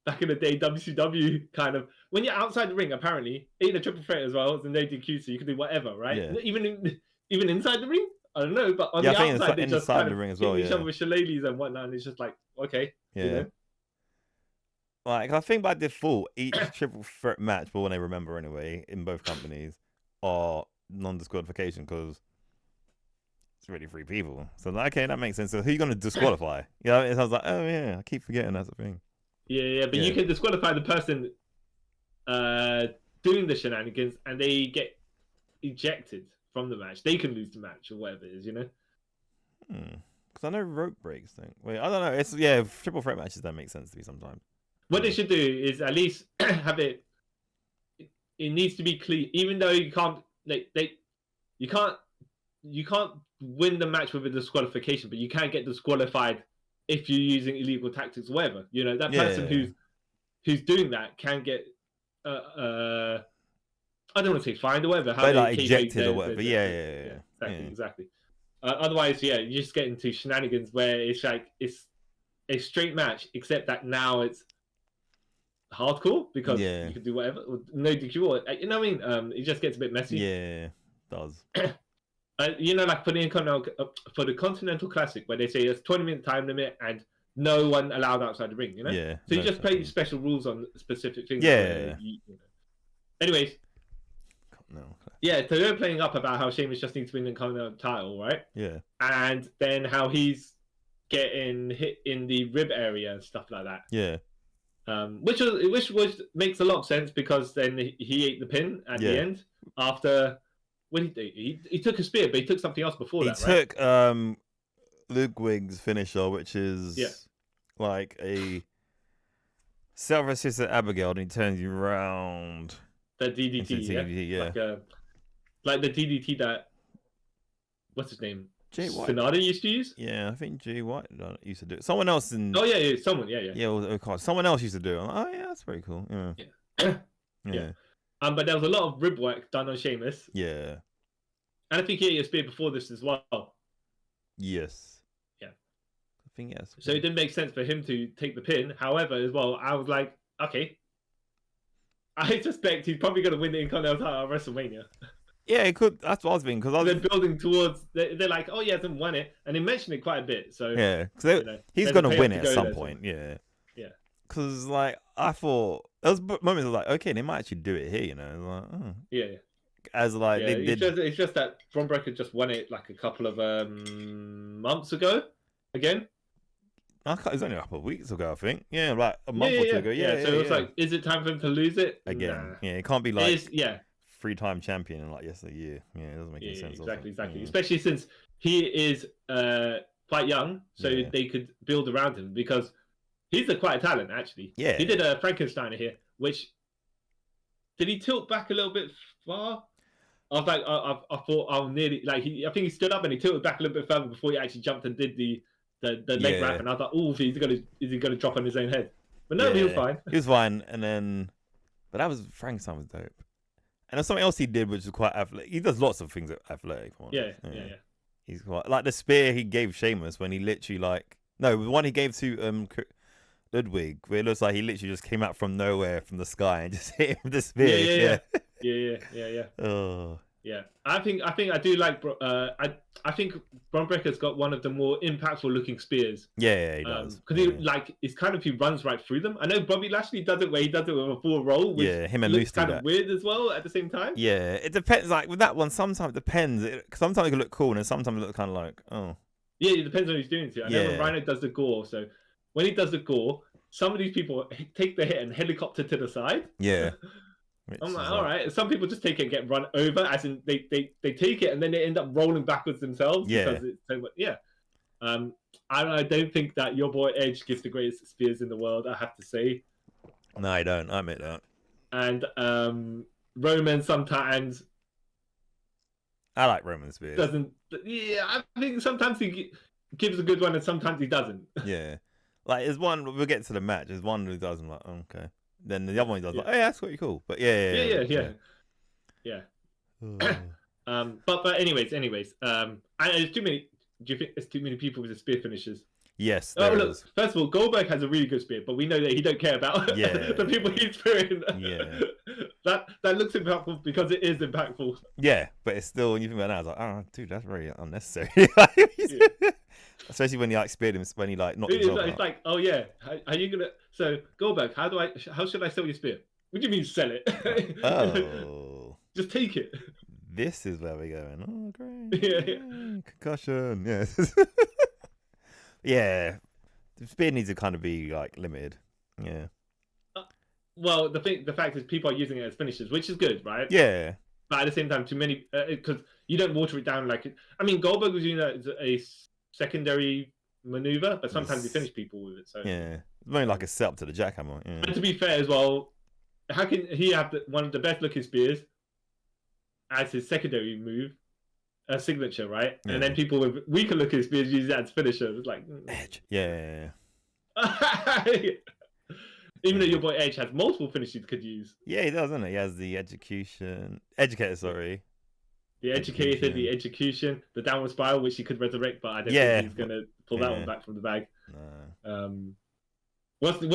back in the day WCW kind of when you're outside the ring. Apparently, in a triple threat as well, it's an ADQ, so you can do whatever, right? Yeah. Even inside the ring. I don't know, but on the outside, they just kind of ring as well, each other with shillelaghs and whatnot, and it's just like, okay. Yeah. You know? Like, I think by default, each triple threat match, but when I remember anyway, in both companies, are non-disqualification because it's really 3 people. So, like, okay, that makes sense. So, who are you going to disqualify? You know, I was like, oh, yeah, I keep forgetting that's a thing. Yeah, but you can disqualify the person doing the shenanigans, and they get ejected from the match. They can lose the match or whatever it is, you know? Because I know rope breaks thing. Wait, I don't know. It's triple threat matches that make sense to me sometimes. What they should do is at least have it. It needs to be clean, even though you can't. You can't win the match with a disqualification, but you can get disqualified if you're using illegal tactics or whatever. You know, that person who's doing that can get I don't want to say fined or whatever. How they ejected or whatever. Yeah. Exactly. Otherwise, you just get into shenanigans where it's like it's a straight match, except that now it's hardcore because you can do whatever. Or no DQ, or, you know what I mean? It just gets a bit messy. Yeah, it does. You know, like for the Continental Classic, where they say it's 20-minute time limit and no one allowed outside the ring. You know. Yeah. So you just play special rules on specific things. Yeah. You know. Anyways. No. Yeah, so they're playing up about how Sheamus just needs to win the Continental title, right? Yeah. And then how he's getting hit in the rib area and stuff like that. Yeah. Which makes a lot of sense because then he ate the pin at the end after. What did he do? He took a spear, but he took something else before that, right? He took Ludwig's finisher, which is like a self-assisted Abigail, and he turns you around. The DDT, like the DDT that what's his name? Jay White. Sonata used to use. Yeah, I think Jay White used to do it. Someone else in. Oh yeah, someone, yeah. Yeah, someone else used to do it. I'm like, oh yeah, that's pretty cool. Yeah. But there was a lot of rib work done on Sheamus. Yeah. And I think he ate a spear before this as well. Yes. Yeah. I think yes. So it didn't make sense for him to take the pin. However, as well, I was like, okay. I suspect he's probably going to win the Intercontinental title at WrestleMania. Yeah, it could. That's what I was thinking. Because they're building towards. They're like, oh, he hasn't won it, and they mentioned it quite a bit. So yeah, he's going to win it at some point. Yeah. Because like I thought, there was moments of like, okay, they might actually do it here. You know, like, oh. Yeah. As like they did. It's just that Bron Breakker just won it like a couple of months ago. Again. It was only a couple of weeks ago, I think. Yeah, like a month or two ago. Yeah. So it was like, is it time for him to lose it again? Nah. Yeah, it can't be like 3-time champion in like year. Yeah, it doesn't make any sense. Exactly. Yeah. Especially since he is quite young, so they could build around him because he's quite a talent actually. Yeah, he did a Frankensteiner here, which did he tilt back a little bit far? I was like, I thought I'll nearly like I think he stood up and he tilted back a little bit further before he actually jumped and did the leg wrap, and I was like, oh, is he gonna drop on his own head? But no, he was fine. He was fine, and then, but that was Frankenstein was dope. And there's something else he did, which is quite athletic. He does lots of things athletic. Yeah. He's quite like the spear he gave Sheamus when he literally the one he gave to Ludwig, where it looks like he literally just came out from nowhere from the sky and just hit him with the spear. Yeah. Oh. Yeah, I think I do like. I think Bron Breakker's got one of the more impactful looking spears. Yeah, he does. Because he runs right through them. I know Bobby Lashley does it where he does it with a full roll. Which him and Luce kind of weird as well at the same time. Yeah, it depends. Like with that one, sometimes it depends. Sometimes it can look cool, and sometimes it looks kind of like, oh. Yeah, it depends on who he's doing it to. I know when Yeah. Rhino does the gore, so when he does the gore, some of these people take the hit and helicopter to the side. Yeah. I'm like, all right. Some people just take it and get run over, as in they take it and then they end up rolling backwards themselves because it's so much. Yeah. I don't think that your boy Edge gives the greatest spears in the world, I have to say. No, I don't. I admit that. And Roman sometimes I like Roman spears. doesn't. Yeah, I think sometimes he gives a good one and sometimes he doesn't. Yeah. Like, there's one, we'll get to the match. There's one who does, I'm like, oh, okay. Then the other one he does, like, hey, that's pretty cool. But yeah. But anyways, and there's too many. Do you think there's too many people with the spear finishers? Yes. Look, first of all, Goldberg has a really good spear, but we know that he don't care about the people he's spearing. Yeah. That looks impactful because it is impactful. Yeah, but it's still, when you think about it now, it's like, oh, dude, that's very unnecessary. Especially when he like speared him, when he like knocked himself out. It's like, oh yeah, how you gonna? So Goldberg, how should I sell your spear? What do you mean sell it? Oh, just take it. This is where we're going. Oh, great. Yeah. Concussion. Yes. Yeah. The spear needs to kind of be like limited. Yeah. Well, the fact is, people are using it as finishers, which is good, right? Yeah. But at the same time, too many, because you don't water it down like. I mean, Goldberg was using that as a secondary maneuver, but sometimes he finished people with it. So yeah, it's mainly like a setup to the jackhammer. Yeah. And to be fair as well, how can he have one of the best looking spears as his secondary move, a signature, right? Yeah. And then people with weaker looking spears use that as finisher. It's like Edge. Yeah. Even though your boy Edge has multiple finishes he could use. Yeah, he does, doesn't he? He has the educator, sorry. The educator, the execution, the downward spiral, which he could resurrect, but I don't think he's gonna pull that one back from the bag. No. What's the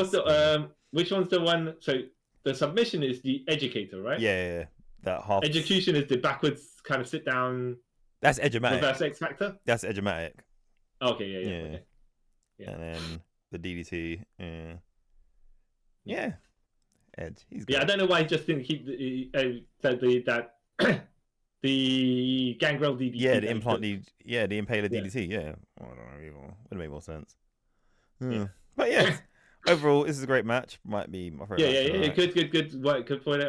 which one's the one? So the submission is the educator, right? Yeah. That half. Execution is the backwards kind of sit down. That's Edge-O-Matic. Reverse X Factor. That's Edge-O-Matic. Okay, yeah. Okay. Yeah. And then the DDT. Yeah. Edge. He's good. Yeah, I don't know why he just didn't keep the Gangrel DDT. Yeah, the implant the Impaler DDT. Yeah. I don't know. Would make more sense. Yeah. But yeah, overall, this is a great match. Might be my favorite. Yeah. Good work. Good point.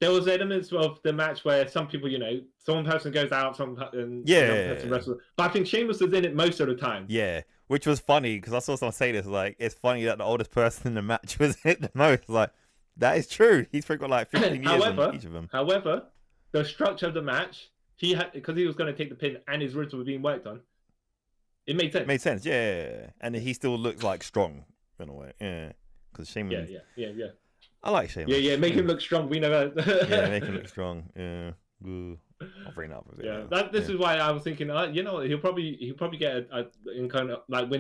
There was elements of the match where some people, one person goes out, one person wrestles. But I think Sheamus was in it most of the time. Yeah, which was funny because I saw someone say this. Like, it's funny that the oldest person in the match was hit the most. Like, that is true. He's probably got like 15 years on each of them. However, the structure of the match, because he was going to take the pin and his ribs were being worked on. It made sense. Made sense, yeah. And he still looks like strong in a way, yeah. Because Sheamus. Yeah. I like Sheamus. Yeah. Make him look strong. We know that. Yeah, make him look strong. Yeah. I'll bring it up a bit. Yeah. This is why I was thinking. He'll probably get a win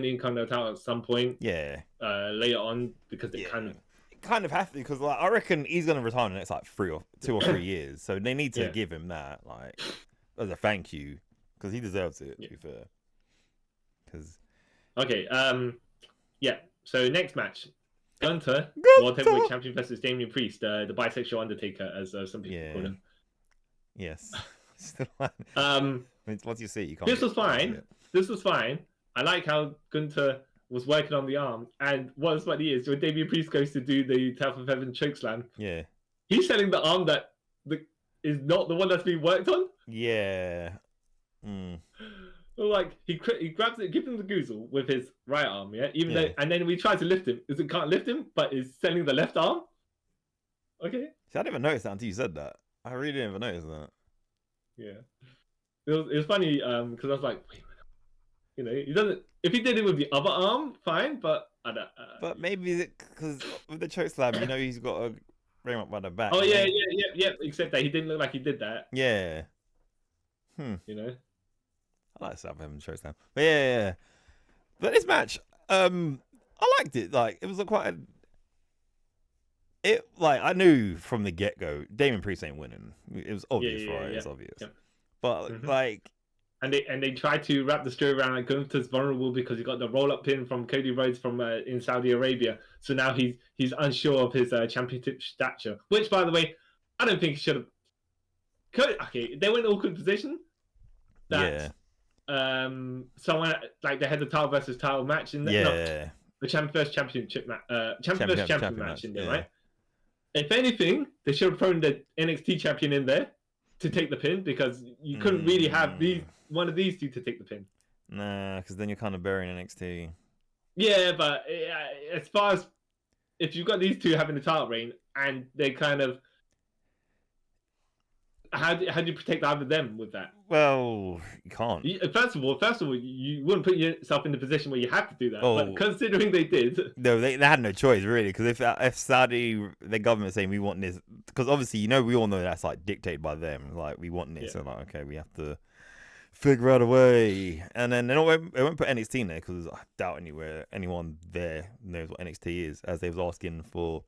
the Intercontinental at some point. Yeah. Later on, because they kind of have to, because I reckon he's going to retire in the next 2 or 3 years. So they need to give him that as a thank you, because he deserves it. To be fair. Okay. So next match. Gunther, World Heavyweight Champion versus Damian Priest, the bisexual Undertaker, as some people call him. Yes. Once you see it, you can't. This was fine. I like how Gunther was working on the arm, and what's funny is when Damian Priest goes to do the Tap of Heaven chokeslam, he's selling the arm that is not the one that's being worked on. Yeah. Like he grabs it, gives him the goozle with his right arm, though, and then we try to lift him. It can't lift him, but is selling the left arm. Okay. See, I didn't even notice that until you said that. I really didn't even notice that. Yeah. It was funny because I was like, wait a minute. He doesn't. If he did it with the other arm, fine, but I don't. But maybe because with the chokeslam, he's got to bring him up by the back. Oh yeah. Except that he didn't look like he did that. Yeah. I like South Heaven chokeslam. But yeah. But this match, I liked it. Like, it was I knew from the get go, Damian Priest ain't winning. It was obvious, right? It's obvious. Yeah. But and they tried to wrap the story around Gunther's vulnerable because he got the roll up pin from Cody Rhodes from in Saudi Arabia. So now he's unsure of his championship stature. Which, by the way, I don't think he should have. Okay, they went awkward position. someone like they had the title versus title match in the first championship match, champion match in there, right? If anything, they should have thrown the NXT champion in there to take the pin, because you couldn't really have one of these two to take the pin. Nah, because then you're kind of burying NXT. Yeah, but as far as if you've got these two having the title reign and they kind of, how do you protect either of them with that? Well, you can't. First of all, you wouldn't put yourself in the position where you have to do that. But considering they did, no, they had no choice really. Because if Saudi, the government saying we want this, because obviously we all know that's like dictated by them. Like we want this, so like okay, we have to figure out a way. And then they won't put NXT in there because I doubt anyone there knows what NXT is, as they was asking for.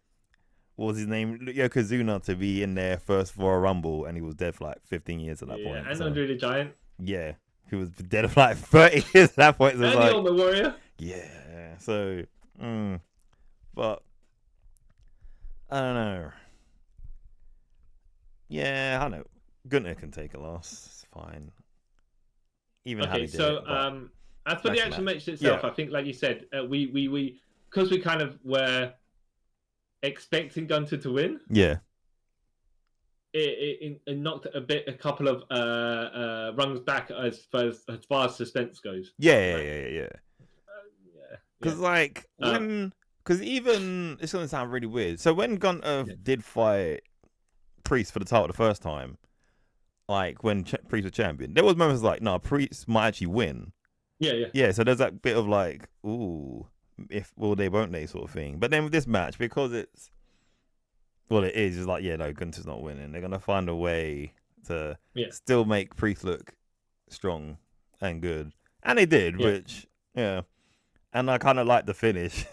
What was his name? Yokozuna to be in there first for a Rumble, and he was dead for like 15 years at that point. And Andre the Giant. Yeah, he was dead for like 30 years at that point. So and the Ultimate Warrior. Yeah, so, but I don't know. Yeah, I know. Gunther can take a loss. It's fine. Even how he did it, as for the actual match itself, I think, like you said, we because we kind of were expecting Gunther to win. Yeah. It knocked a couple of rungs back as far as suspense goes. Yeah. Because because even it's gonna sound really weird. So when Gunther did fight Priest for the title the first time, like when Priest was champion, there was moments like, no, Priest might actually win. Yeah. So there's that bit of like, ooh, if will they, won't they, sort of thing. But then with this match, because it is like, no, Gunther's not winning. They're gonna find a way to still make Priest look strong and good, and they did, which and I kind of like the finish.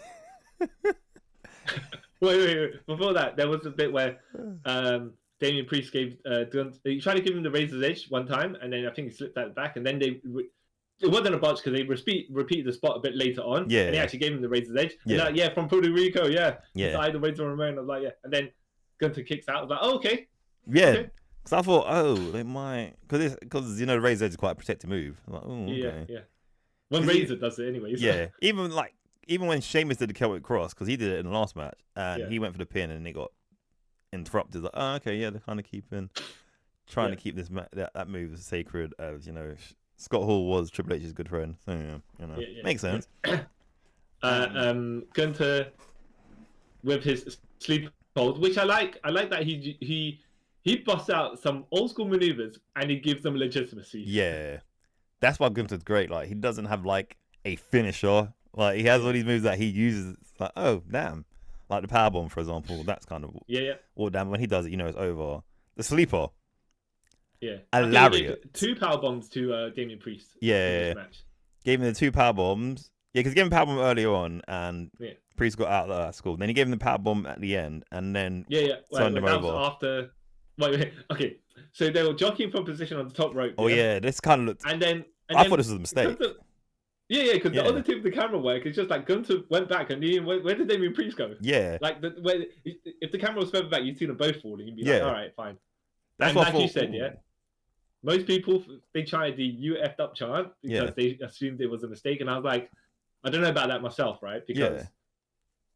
Wait. Before that, there was a bit where Damian Priest gave Gunther, he tried to give him the Razor's Edge one time, and then I think he slipped that back, and then it wasn't a botch because they repeated the spot a bit later on. And he actually gave him the Razor's Edge. Like, from Puerto Rico, inside the Razor Ramon. I was like, and then Gunther kicks out. I was like, oh, okay. Yeah. Because I thought, they might, because the Razor's Edge is quite a protected move. I'm like, oh, okay. Yeah. When Razor does it anyway. Yeah. Even when Sheamus did the Celtic Cross, because he did it in the last match, and he went for the pin and it got interrupted. Like, oh, okay, they're kind of trying to keep this that move sacred, as Scott Hall was Triple H's good friend, so makes sense. Gunther with his sleep hold, which I like. I like that he busts out some old school maneuvers and he gives them legitimacy. Yeah, that's why Gunther's great. Like, he doesn't have like a finisher. Like, he has all these moves that he uses. Like, oh damn, like the powerbomb, for example. That's kind of or damn, when he does it, it's over. The sleeper. Yeah, hilarious. 2 power bombs to Damian Priest. Yeah, match. Gave him the 2 power bombs. Yeah, because he gave him the power bomb earlier on, and Priest got out of that school. Then he gave him the power bomb at the end, and then turned him over. After. Wait. Okay, so they were jockeying for position on the top rope. Oh yeah, this kind of looked. And then I thought this was a mistake. Because the other tip of the camera work is just like Gunther went back, and where did Damian Priest go? Yeah, like if the camera was further back, you'd see them both falling. You'd be like, all right, fine. That's and what like you said, most people, they tried the "you effed up" chant because they assumed it was a mistake, and I was like, I don't know about that myself, right? Because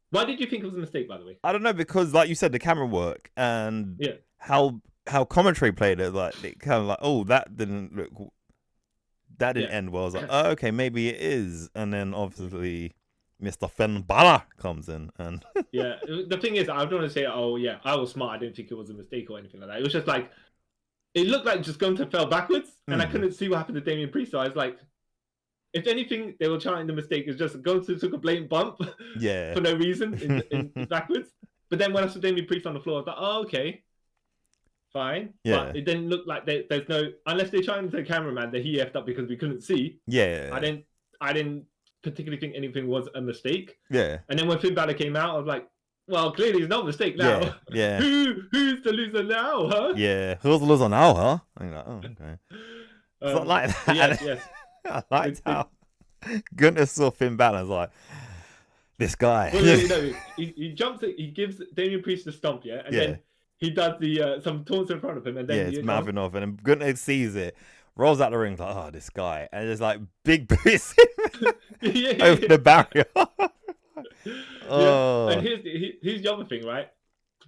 why did you think it was a mistake, by the way? I don't know, because like you said, the camera work and how commentary played it, like it kind of like, oh, that didn't end well. I was like, oh, okay, maybe it is, and then obviously Mr. Finn Balor comes in, and the thing is, I don't want to say, oh yeah, I was smart, I didn't think it was a mistake or anything like that. It was just like, it looked like just Gunther fell backwards, and I couldn't see what happened to Damian Priest. So I was like, if anything, they were trying the mistake is just Gunther took a blatant bump for no reason in backwards. But then when I saw Damian Priest on the floor, I was like, oh, okay, fine. Yeah. But it didn't look like there's no, unless they're trying to the cameraman that he effed up because we couldn't see. Yeah. I didn't particularly think anything was a mistake. Yeah. And then when Finn Balor came out, I was like, well, clearly it's not a mistake now. Yeah. Who's the loser now, huh? Yeah. Who's the loser now, huh? I'm like, oh, okay. It's not like that. Yes. I liked how Gunther saw Finn Balor and was like, this guy. Well, he jumps, he gives Damian Priest a stomp, and then he does the some taunts in front of him, and then it's mouthing off, and then Gunther sees it, rolls out the ring like, oh, this guy, and there's like big boots yeah, over the barrier. Yeah. And here's the other thing, right?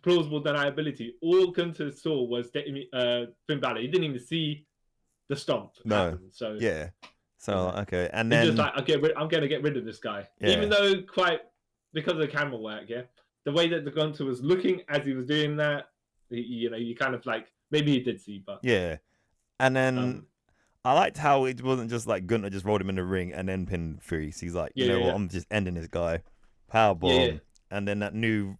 Plausible deniability. All Gunther saw was Finn Balor. He didn't even see the stomp happen. So yeah. So okay, and he's then just like, I'm gonna get rid of this guy, even though because of the camera work. Yeah, the way that the Gunther was looking as he was doing that, you kind of like maybe he did see, but yeah, and then. I liked how it wasn't just like Gunther just rolled him in the ring and then pinned Priest. He's like, you know what, I'm just ending this guy. Powerbomb. And then that new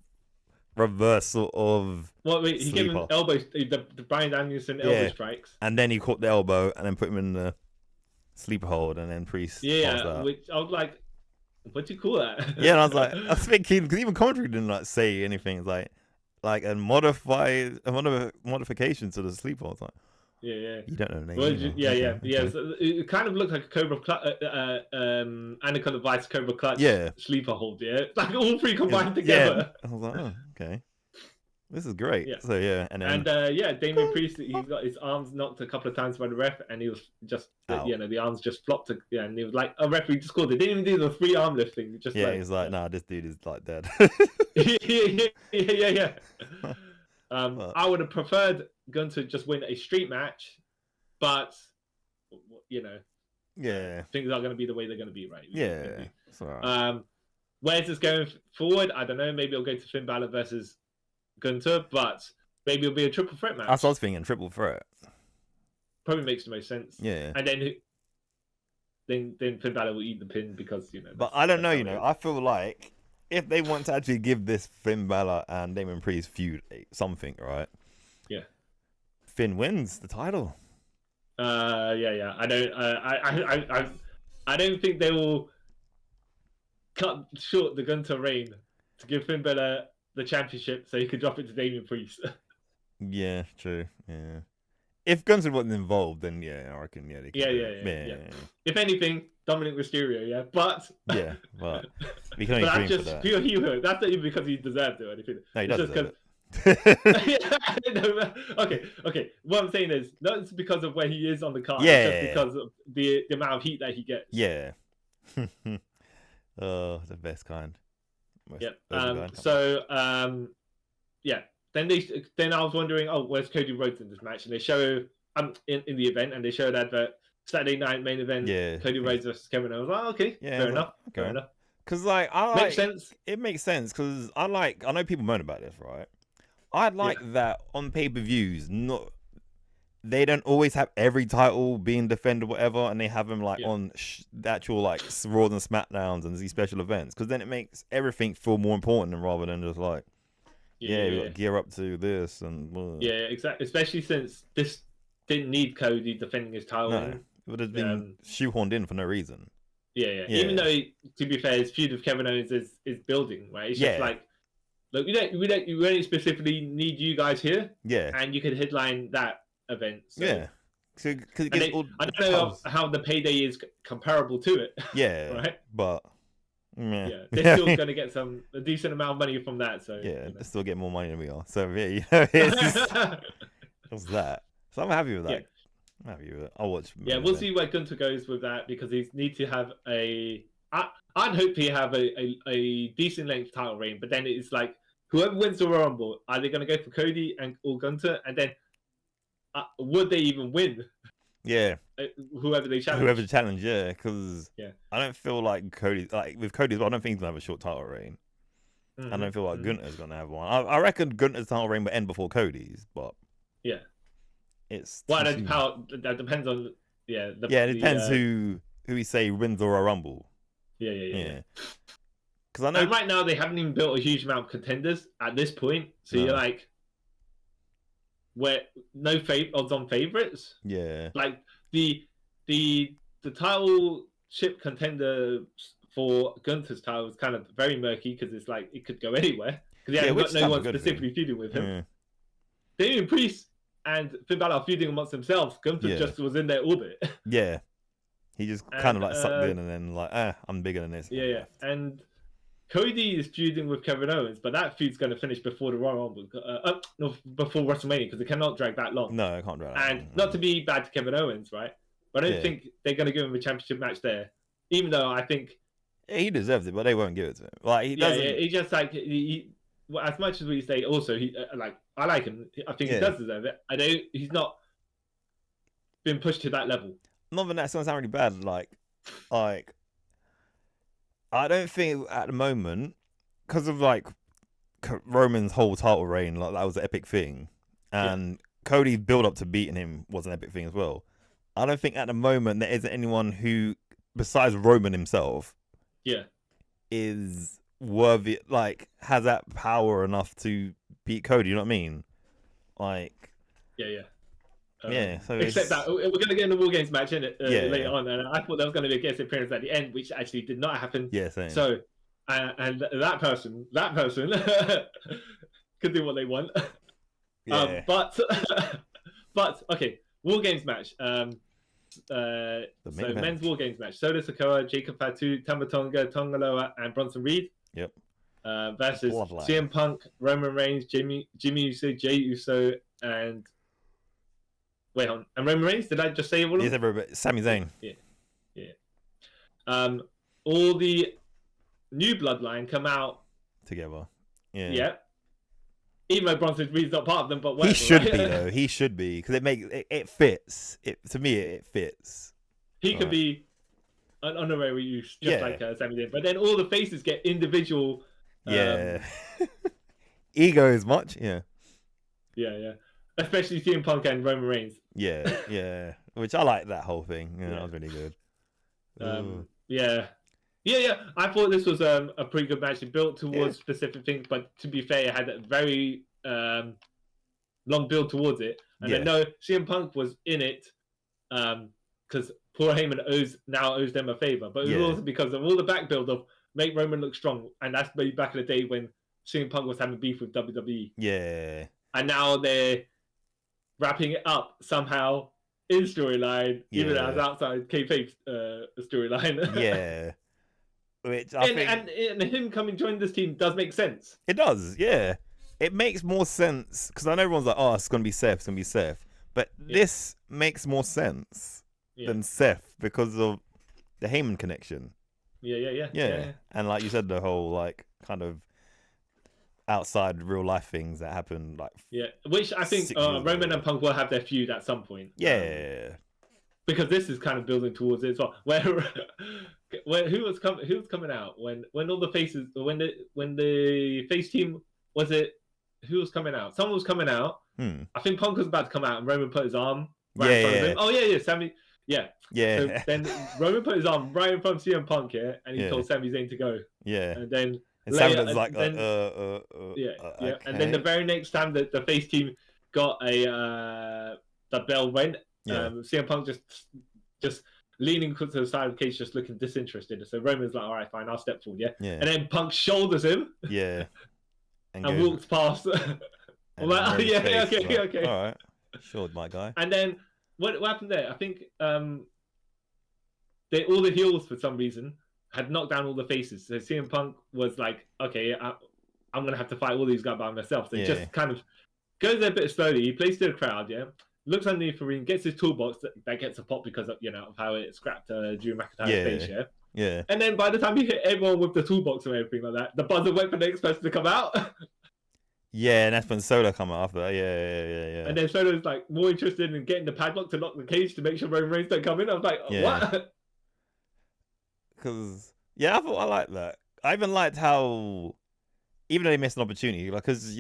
reverse sort of. Well, he gave him elbows, the Bryan Danielson elbow strikes. And then he caught the elbow and then put him in the sleeper hold, and then Priest. Yeah, which I was like, what do you call that? Yeah, and I was like, I was thinking, because even commentary didn't like say anything. It's like a modification to the sleeper hold. It's like, yeah. You don't know the name. Well, yeah. So it kind of looked like a Cobra Anaconda Vice Cobra Clutch sleeper hold. Yeah, like all three combined together. I was like, oh, okay, this is great. Yeah. So and Damian Priest, he got his arms knocked a couple of times by the ref, and he was just the arms just flopped. And he was like, a referee just called it. They didn't even do the free arm lifting. Just he's like, nah, this dude is like dead. yeah. I would have preferred Gunther just win a street match, but things are going to be the way they're going to be, right? Yeah. Right. Where's this going forward? I don't know. Maybe it'll go to Finn Balor versus Gunther, but maybe it'll be a triple threat match. That's what I was thinking, triple threat. Probably makes the most sense. Yeah. And then Finn Balor will eat the pin because But I don't know. I feel like if they want to actually give this Finn Balor and Damian Priest feud something, right? Yeah. Finn wins the title. Yeah. I don't think they will cut short the Gunther reign to give Finn Balor the championship so he could drop it to Damian Priest. Yeah, true. Yeah. If Gunther wasn't involved, then I reckon they could. Yeah. If anything, Dominic Mysterio, but we can only but dream that's just for that. pure hero. That's not even because he deserved it or anything. No, he doesn't deserve it. Okay. What I'm saying is, not because of where he is on the card, just because of the amount of heat that he gets. Yeah. Oh, the best kind. Then I was wondering, where's Cody Rhodes in this match? And they show in the event, and they show that Saturday night main event, Cody Rhodes versus Kevin. I was like, okay, fair enough. Because makes sense. It makes sense because I know people moan about this, right? I like that on pay-per-views, they don't always have every title being defended, whatever, and they have them on the actual Raws and SmackDowns and these special events, because then it makes everything feel more important rather than just we got to gear up to this and exactly. Especially since this didn't need Cody defending his title. No, it would have been shoehorned in for no reason. Yeah. Even though, to be fair, his feud with Kevin Owens is building, right? It's just look, we don't specifically need you guys here. Yeah. And you could headline that event. So. Yeah. I don't know how the payday is comparable to it. Yeah. Right. But they're still going to get a decent amount of money from that. So they still get more money than we are. So it's that. So I'm happy with that. Yeah. I'm happy with it. I'll watch. Yeah, we'll see where Gunther goes with that, because he needs to have I'd hope he have a decent length title reign, but then it's like whoever wins the Royal Rumble, are they going to go for Cody or Gunther? And then would they even win? Yeah. Whoever they challenge. Because I don't feel like Cody, with Cody as well, I don't think he's going to have a short title reign. Mm-hmm. I don't feel like Gunther's going to have one. I reckon Gunther's title reign will end before Cody's, but it's that depends on it depends who we say wins the Royal Rumble. Yeah. Because I know right now they haven't even built a huge amount of contenders at this point, so you're like, where no odds on favorites. Yeah, like the title ship contender for Gunther's title is kind of very murky, because it's like it could go anywhere, because we've got no one specifically feuding with him. Damian Priest and Finn Balor feuding amongst themselves. Gunther just was in their orbit. Yeah, he just kind of sucked in and then I'm bigger than this. Yeah. And Cody is feuding with Kevin Owens, but that feud's going to finish before the Royal Rumble, no, before WrestleMania, because it cannot drag that long. No, I can't drag that And long. not to be bad to Kevin Owens, right? But I don't think they're going to give him a championship match there, even though I think he deserves it, but they won't give it to him. Like he doesn't. Yeah, he just like as much as we say, also he like I like him. I think he does deserve it. I don't. He's not been pushed to that level. Not that sounds really bad. Like I don't think at the moment, because of like Roman's whole title reign, like that was an epic thing, and Cody's build up to beating him was an epic thing as well. I don't think at the moment there isn't anyone who, besides Roman himself, is worthy, like has that power enough to beat Cody. You know what I mean? Like, so except that we're going to get in the War Games match in it later on, and I thought that was going to be a guest appearance at the end, which actually did not happen. Yeah, same. So, and that person could do what they want. Yeah. But okay, War Games match. So men's War Games match: Solo Sikoa, Jacob Fatu, Tanga Loa, and Bronson Reed. Yep. Versus Bloodline. CM Punk, Roman Reigns, Jimmy Uso, Jey Uso, and wait on. And Roman Reigns? Did I just say all of them? Yes, Sami Zayn. Yeah. All the new Bloodline come out together. Yeah. Even though Bronson Reed's not part of them, but whatever, he should be though. He should be because it fits. To me, it fits. He could be an honorary use, just like Sami Zayn. But then all the faces get individual. Ego as much. Yeah. Especially CM Punk and Roman Reigns. Yeah. Which I like that whole thing. That was really good. I thought this was a pretty good match. It built towards specific things, but to be fair, it had a very long build towards it. And I know CM Punk was in it because Paul Heyman now owes them a favor, but it was also because of all the back build of make Roman look strong, and that's maybe back in the day when CM Punk was having beef with WWE. Yeah, and now they're wrapping it up somehow in storyline, even as outside kayfabe storyline. Yeah. Which I think... and him coming join this team does make sense. It does, yeah. It makes more sense because I know everyone's like, "Oh, it's gonna be Seth," but this makes more sense than Seth because of the Heyman connection. Yeah. And like you said, the whole like kind of outside real life things that happen, like which I think Roman and Punk will have their feud at some point. Because this is kind of building towards it as well. Where who was coming out when all the faces when the face team who was coming out? Someone was coming out. I think Punk was about to come out, and Roman put his arm right in front of him. Oh Sammy. So then Roman put his arm right in front of CM Punk here, and he told Sami Zayn to go. And then Sami was like, okay. And then the very next time that the face team got the bell went, CM Punk just leaning to the side of the cage, just looking disinterested. So Roman's like, all right, fine, I'll step forward, and then Punk shoulders him, and walks past. I'm like, okay. All right, sure, my guy. And then what happened there? I think all the heels for some reason had knocked down all the faces. So CM Punk was like, okay, I'm gonna have to fight all these guys by myself. So he just kind of goes there a bit slowly. He plays to the crowd, looks underneath the ring, gets his toolbox that gets a pop because of of how it scrapped Drew McIntyre's face, and then by the time he hit everyone with the toolbox and everything like that, the buzzer went for the next person to come out. And that's when Solo come out after that. Yeah. And then Solo's like more interested in getting the padlock to lock the cage to make sure Roman Reigns don't come in. I was like, what? Because I thought I liked that. I even liked how, even though they missed an opportunity, like because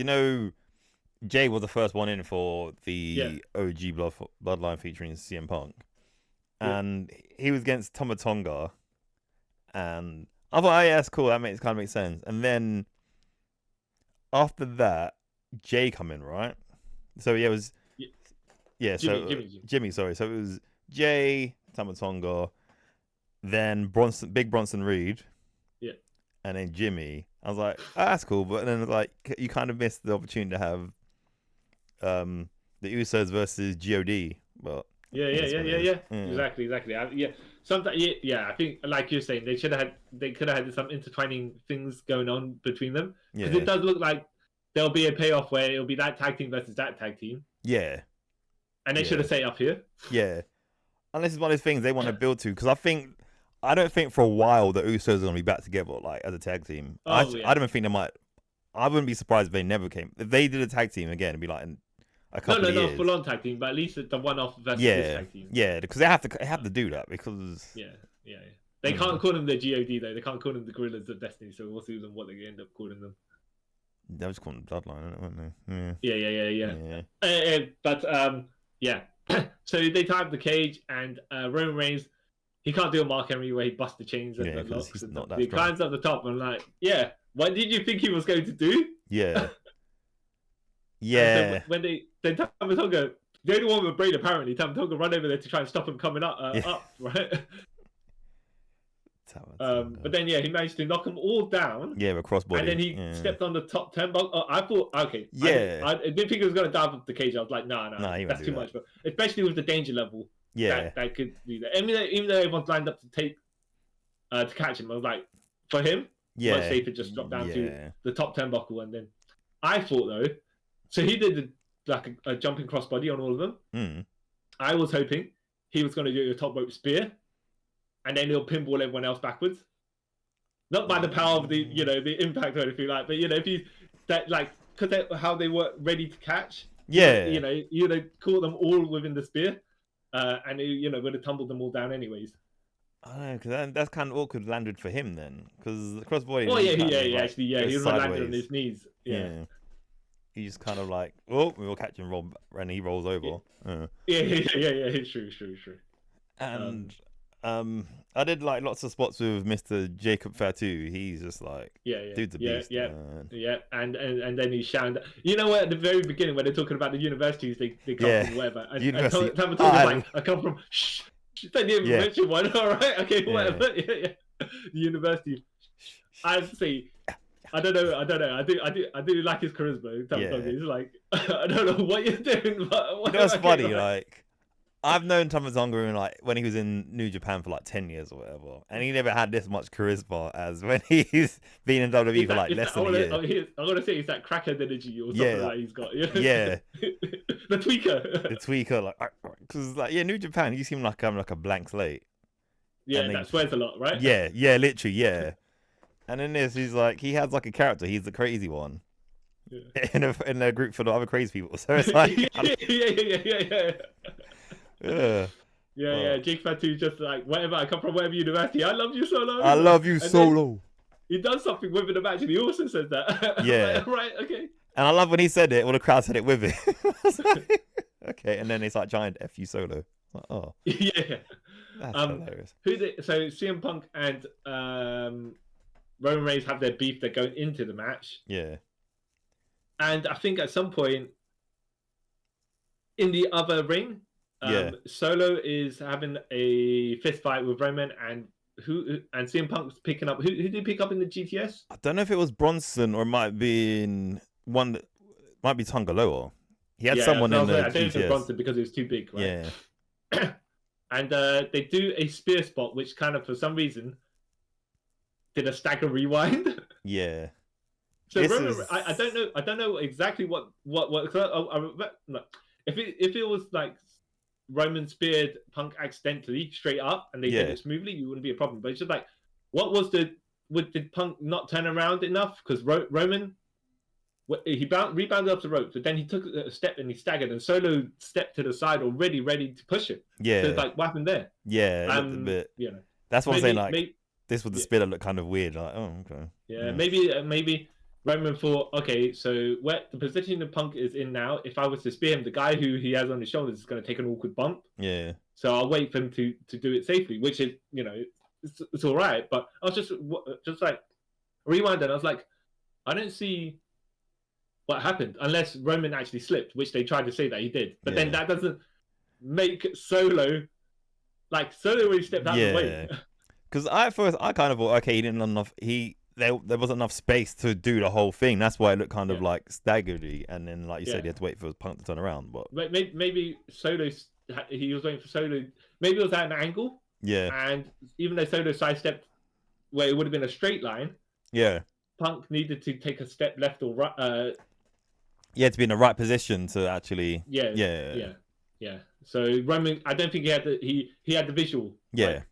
Jay was the first one in for the OG Bloodline featuring CM Punk, and he was against Tonga, and I thought, that's cool. That kind of makes sense. And then after that, Jay come in, right? So it was Jimmy. Sorry, so it was Jay, Tonga, then Big Bronson Reed, and then Jimmy. I was like, that's cool, but then like you kind of missed the opportunity to have the Usos versus God, but Yeah. Exactly. Sometimes, I think, like you're saying, they could have had some intertwining things going on between them, because it does look like there'll be a payoff where it'll be that tag team versus that tag team. Yeah. And they should have set it up here. Yeah. And this is one of those things they want to build to, because I don't think for a while the Usos are going to be back together, like, as a tag team. I don't think they might. I wouldn't be surprised if they never came. If they did a tag team again, it'd be like in a couple of years. No, full on tag team, but at least the one-off versus this tag team. Yeah, because they have to do that, because... Yeah. They can't call them the GOD, though. They can't call them the Gorillas of Destiny, so we'll see them what they end up calling them. They'll just call them Bloodline, won't they? Yeah. But, so they tie up the cage, and Roman Reigns, he can't do a Mark Henry where he busts the chains and the locks. He climbs up the top, and I'm like, what did you think he was going to do? Yeah. So when Tama Tonga, the only one with a brain apparently, Tama Tonga run over there to try and stop him coming up, right? But then he managed to knock them all down. Yeah, with crossbody. And then he stepped on the top 10 box. I thought, okay. Yeah. I didn't think he was going to dive up the cage. I was like, no, that's too much. But especially with the danger level. Yeah. That could do that. Even though everyone's lined up to catch him, I was like, for him, much safer just drop down to the top 10 buckle. And then I thought, though, so he did a jumping crossbody on all of them. Mm. I was hoping he was going to do a top rope spear, and then he'll pinball everyone else backwards. Not by the power of the impact or anything like, but if you because how they were ready to catch. Yeah. Caught them all within the spear, and would have tumbled them all down anyways. I don't know, because that's kind of awkward landed for him then, because the crossbody. Oh he was landed on his knees. Yeah. He's just kind of like, we will catch him, roll, and he rolls over. It's true. And I did like lots of spots with Mr. Jacob Fatu. He's just like, dude's a beast. And then he's shouting. You know what? At the very beginning, when they're talking about the universities, they come from whatever. And University. And like, I come from. Shh. They didn't mention one. All right. Okay. Whatever. The university. I see. I don't know. I do like his charisma. He's like, I don't know what you're doing, but that's funny. Like, I've known Tama Tonga when he was in New Japan for like 10 years or whatever, and he never had this much charisma as when he's been in WWE for like less than a year. I'm gonna say it's that crackhead energy or something like he's got. Yeah. The tweaker. Like, because New Japan, you seem like I'm like a blank slate. Yeah, that swears a lot, right? Yeah, literally. And in this, he's like, he has like a character. He's the crazy one in a group full of other crazy people. So it's like, Jake Fatu just like, whatever, I come from whatever university. I love you, Solo. I love you, Solo. He does something with the match, and he also says that. Yeah. Right. Okay. And I love when he said it. All the crowd said it with it. Okay, and then it's like giant F you, Solo. Like, oh. Yeah. That's hilarious. So CM Punk and Roman Reigns have their beef. They're going into the match. Yeah. And I think at some point in the other ring, Solo is having a fist fight with Roman, and CM Punk's picking up. Who did he pick up in the GTS? I don't know if it was Bronson or it might be one that might be Tanga Loa. He had someone in the GTS. I don't think Bronson because it was too big, right? Yeah. And they do a spear spot, which kind of for some reason did a stagger rewind. Yeah. So Roman, I don't know exactly what. If it was like Roman speared Punk accidentally straight up and they did it smoothly, it wouldn't be a problem. But it's just like, did Punk not turn around enough? Because Roman, he rebounded off the rope, but then he took a step and he staggered, and Solo stepped to the side already, ready to push it. Yeah. So it's like, what happened there? Yeah, a bit. That's what I'm saying. Like, this was the spear that looked kind of weird. Like, oh, okay. Yeah, maybe Roman thought, okay, so where the position the Punk is in now, if I was to spear him, the guy who he has on his shoulders is going to take an awkward bump. Yeah. So I'll wait for him to do it safely, which is, it's all right. But I was just like, rewind, and I was like, I don't see what happened unless Roman actually slipped, which they tried to say that he did. But then that doesn't make Solo when he stepped out of the way. Because at first I kind of thought, okay, he didn't have enough. There wasn't enough space to do the whole thing. That's why it looked kind of like staggery. And then, like you said, you had to wait for Punk to turn around. But maybe Solo he was waiting for Solo. Maybe it was at an angle. Yeah. And even though Solo sidestepped where it would have been a straight line, yeah, Punk needed to take a step left or right. Yeah, to be in the right position to actually. Yeah. So Roman, I don't think he had he had the visual. Yeah. Like,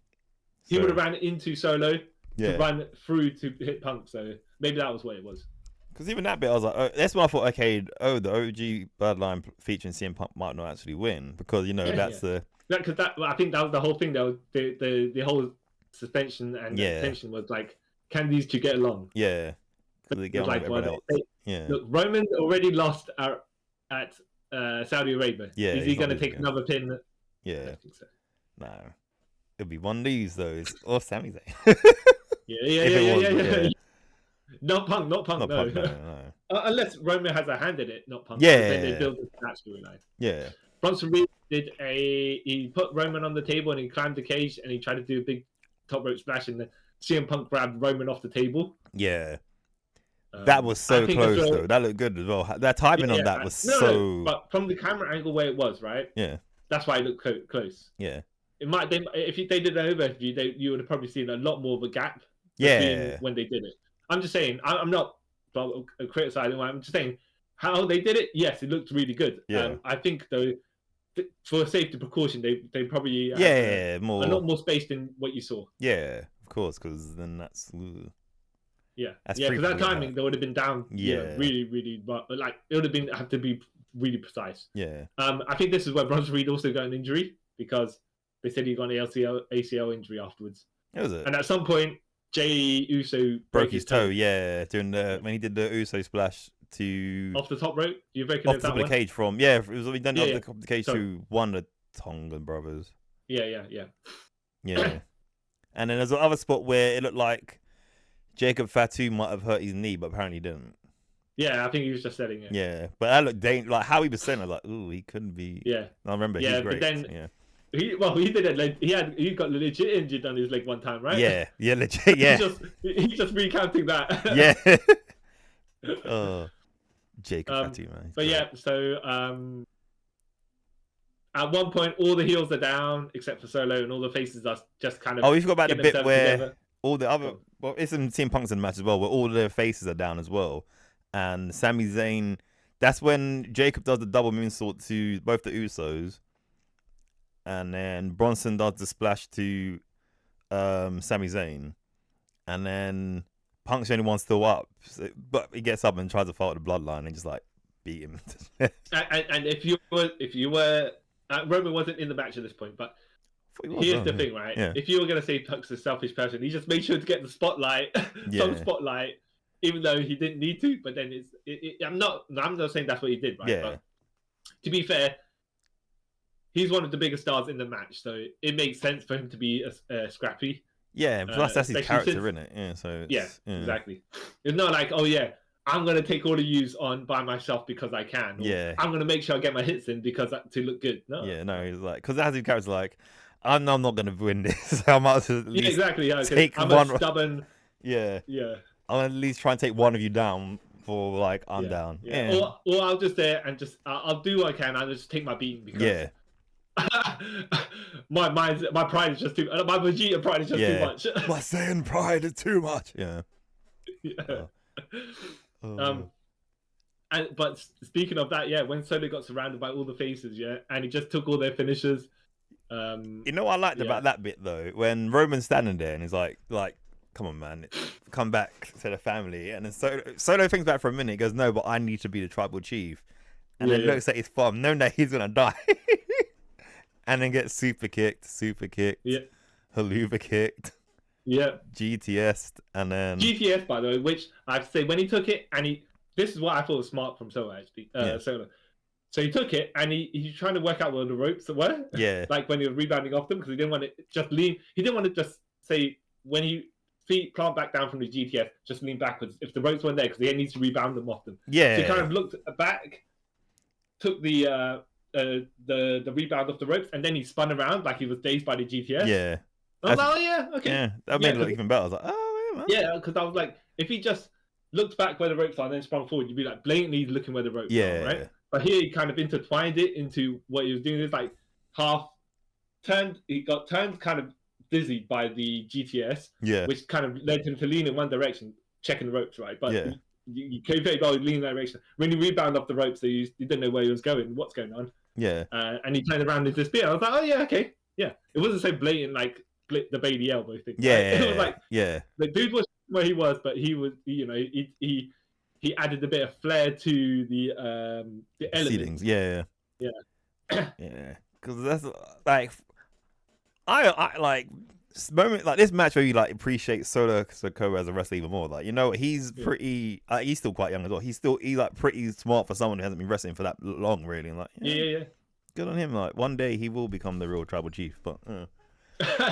he would have ran into Solo Yeah. to run through to hit Punk. So maybe that was what it was. Because even that bit, I was like, oh, that's when I thought, okay, the OG Bloodline featuring CM Punk might not actually win because that's the. Because I think that was the whole thing. Though the whole suspension and tension was like, can these two get along? Yeah. They get on with everyone else. Look, Roman already lost at Saudi Arabia. Yeah, is he going to take another pin? Yeah, I don't think so. No, it'll be one of these though, or Sami Zayn. Yeah. Not Punk, no. Punk, no. Unless Roman has a hand in it, not Punk. Yeah. Then they build this match storyline. Yeah. Bronson Reed he put Roman on the table and he climbed the cage and he tried to do a big top rope splash and CM Punk grabbed Roman off the table. Yeah. That was so close though. That looked good as well. That timing on that was but from the camera angle where it was, right? Yeah. That's why it looked close. Yeah. It might if they did an overview, you would have probably seen a lot more of a gap. Yeah. When they did it. I'm just saying. I'm not criticizing. I'm just saying how they did it. Yes, it looked really good. Yeah. I think though, for safety precaution, they probably more a lot more space than what you saw. Yeah, of course, because then that's. Because that timing, they would have been down. Really, really, but like it would have had to be really precise. Yeah. I think this is where Bronson Reed also got an injury because they said he got an ACL injury afterwards. Was it? And at some point, Jey Uso broke his toe. Yeah, doing when he did the Uso splash to off the top rope. You reckon off the top of the cage from it was done off the top of the cage to one of the Tongan brothers. Yeah. And then there's another spot where it looked like Jacob Fatu might have hurt his knee, but apparently didn't. Yeah, I think he was just setting it. Yeah, but that looked like how he was saying. I was like, ooh, he couldn't be. Yeah, I remember. Yeah, he's great. But then he did it. He got legit injured on his leg one time, right? Yeah, legit. Yeah, he's just recounting that. Yeah. Oh, Jacob Fatu, man. But yeah, so at one point, all the heels are down except for Solo, and all the faces are just kind of. Oh, we forgot about the bit where all the other. Well, it's in CM Punk's in the match as well, where all their faces are down as well. And Sami Zayn, that's when Jacob does the double moonsault to both the Usos. And then Bronson does the splash to Sami Zayn. And then Punk's the only one still up. But he gets up and tries to fight the Bloodline and just like beat him. and if you were Roman wasn't in the match at this point, but here's the thing, right? Yeah. If you were going to say Punk's a selfish person, he just made sure to get the spotlight, some spotlight, even though he didn't need to. But then I'm not saying that's what he did, right? Yeah. But to be fair, he's one of the biggest stars in the match, so it makes sense for him to be scrappy. Yeah, plus that's his character, isn't it? Yeah, so exactly. It's not like, oh yeah, I'm gonna take all the yous on by myself because I can. Or, I'm gonna make sure I get my hits in because to look good. No. Yeah, no, he's like, because that's his character. Like, I'm not going to win this. I might as well at least take I'm one. A stubborn. Yeah. I'll at least try and take one of you down for like I'm down. Yeah. Or I'll just and just I'll do what I can. I'll just take my beating because my pride is just too. My Vegeta pride is just too much. My Saiyan pride is too much. Yeah. But speaking of that, when Solo got surrounded by all the faces, and he just took all their finishers. You know what I liked about that bit though, when Roman's standing there and he's like, come on, man, come back to the family, and then Solo thinks back for a minute. He goes, no, but I need to be the tribal chief, and then looks at his farm, knowing that he's gonna die, and then gets super kicked, haluva kicked, GTS, and then GTS, by the way, which I have to say, when he took it, and this is what I thought was smart from Solo actually, Solo. So he took it and he's trying to work out where the ropes were. Yeah. Like when he was rebounding off them because he didn't want to just lean. He didn't want to just say when he feet plant back down from the GTS, just lean backwards if the ropes weren't there because he needs to rebound them off them. Yeah. So he kind of looked back, took the rebound off the ropes, and then he spun around like he was dazed by the GTS. Yeah. I was like, oh yeah, okay. Yeah, that made it look even better. I was like, oh yeah, man. Yeah, because I was like, if he just looked back where the ropes are and then spun forward, you'd be like blatantly looking where the ropes are, right? But here he kind of intertwined it into what he was doing. It's like he got turned kind of dizzy by the GTS, Yeah. which kind of led him to lean in one direction, checking the ropes, right? But Yeah. you could very well lean in that direction. When he rebounded off the ropes, he didn't know where he was going, what's going on. Yeah. And he turned around into spear. I was like, oh yeah, okay, yeah. It wasn't so blatant like the Bailey elbow thing. Yeah. Right? It was like, yeah. the dude was where he was, but he was, you know, he added a bit of flair to the elements. Yeah. Yeah. Yeah. Because that's like, I like moment like this match where you like appreciate Solo Sikoa as a wrestler even more. Like, you know, he's pretty. He's still quite young as well. He's like pretty smart for someone who hasn't been wrestling for that long, really. And like, yeah. Good on him. Like, one day he will become the real tribal chief, but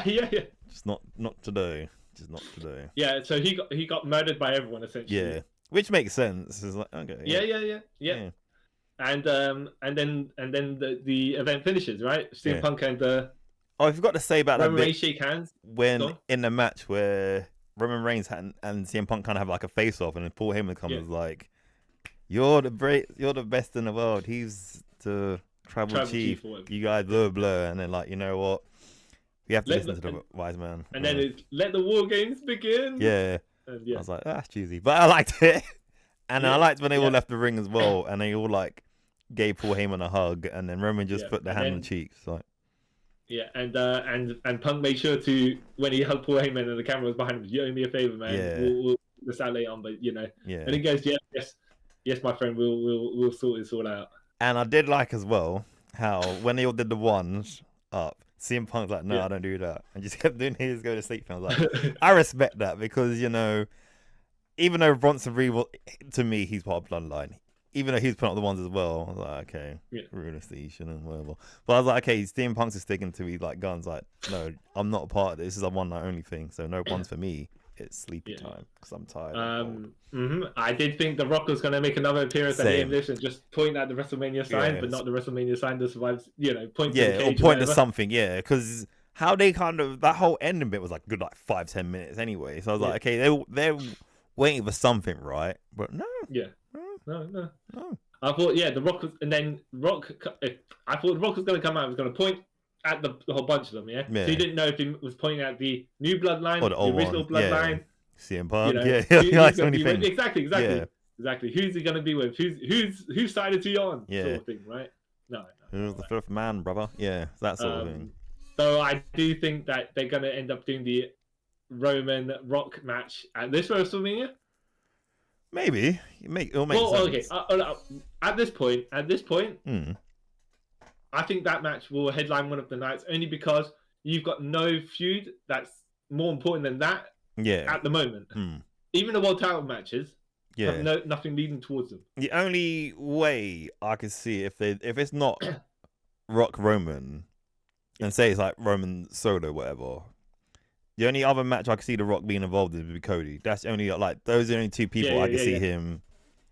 yeah. just not today. Just not today. Yeah. So he got murdered by everyone essentially. Yeah, which makes sense. It's like, okay. Yeah. And then the event finishes, right? CM Punk and I forgot to say about Roman that bit Reigns shake hands when in the match where Roman Reigns and CM Punk kind of have like a face off, and then Paul Heyman comes like, "You're the best in the world. He's the tribal chief. You guys blah blah." And then like, you know what? We have to listen to the wise man. And then it's let the war games begin. Yeah. I was like, that's cheesy, but I liked it. And I liked when they all left the ring as well, and they all like gave Paul Heyman a hug, and then Roman just put their hand on the cheeks, like. Yeah, and Punk made sure to, when he hugged Paul Heyman and the camera was behind him, you owe me a favor, man. Yeah. We'll do this out later on, but you know. Yeah. And he goes, yes, my friend, we'll sort this all out. And I did like as well how when they all did the ones up, CM Punk's like, no, I don't do that, and just kept doing his go to sleep. And I was like, I respect that, because, you know, even though Bronson Reed, to me, he's part of Bloodline. Even though he's putting up the ones as well, I was like, okay, realistically, shouldn't, whatever. But I was like, okay, CM Punk's is sticking to his like guns. Like, no, I'm not a part of this. This is a one night only thing. So no ones for me. It's sleepy time because I'm tired. I did think The Rock was going to make another appearance at the end of this and just point at the WrestleMania sign, but not the WrestleMania sign that survives. You know, point to the cage or point to something. Yeah, because how they kind of that whole ending bit was like good, like 5-10 minutes anyway. So I was like, okay, they're waiting for something, right? But no. Yeah. No. I thought, The Rock was, and then I thought The Rock was going to come out and was going to point at the whole bunch of them, yeah? So you didn't know if he was pointing at the new Bloodline, or the original Bloodline. CM Punk, Exactly. Exactly. Who's he going to be with? Whose side is he on? Sort of thing, right? No. Who's the fifth man, brother? Yeah, that sort of thing. So I do think that they're going to end up doing the Roman Rock match at this WrestleMania. Maybe it'll make sense. Okay. At this point, I think that match will headline one of the nights only because you've got no feud that's more important than that. Yeah. At the moment, even the world title matches have nothing leading towards them. The only way I could see if it's not Rock Roman, and say it's like Roman Solo, whatever. The only other match I could see The Rock being involved in would be Cody. That's only like those are the only two people I could see him.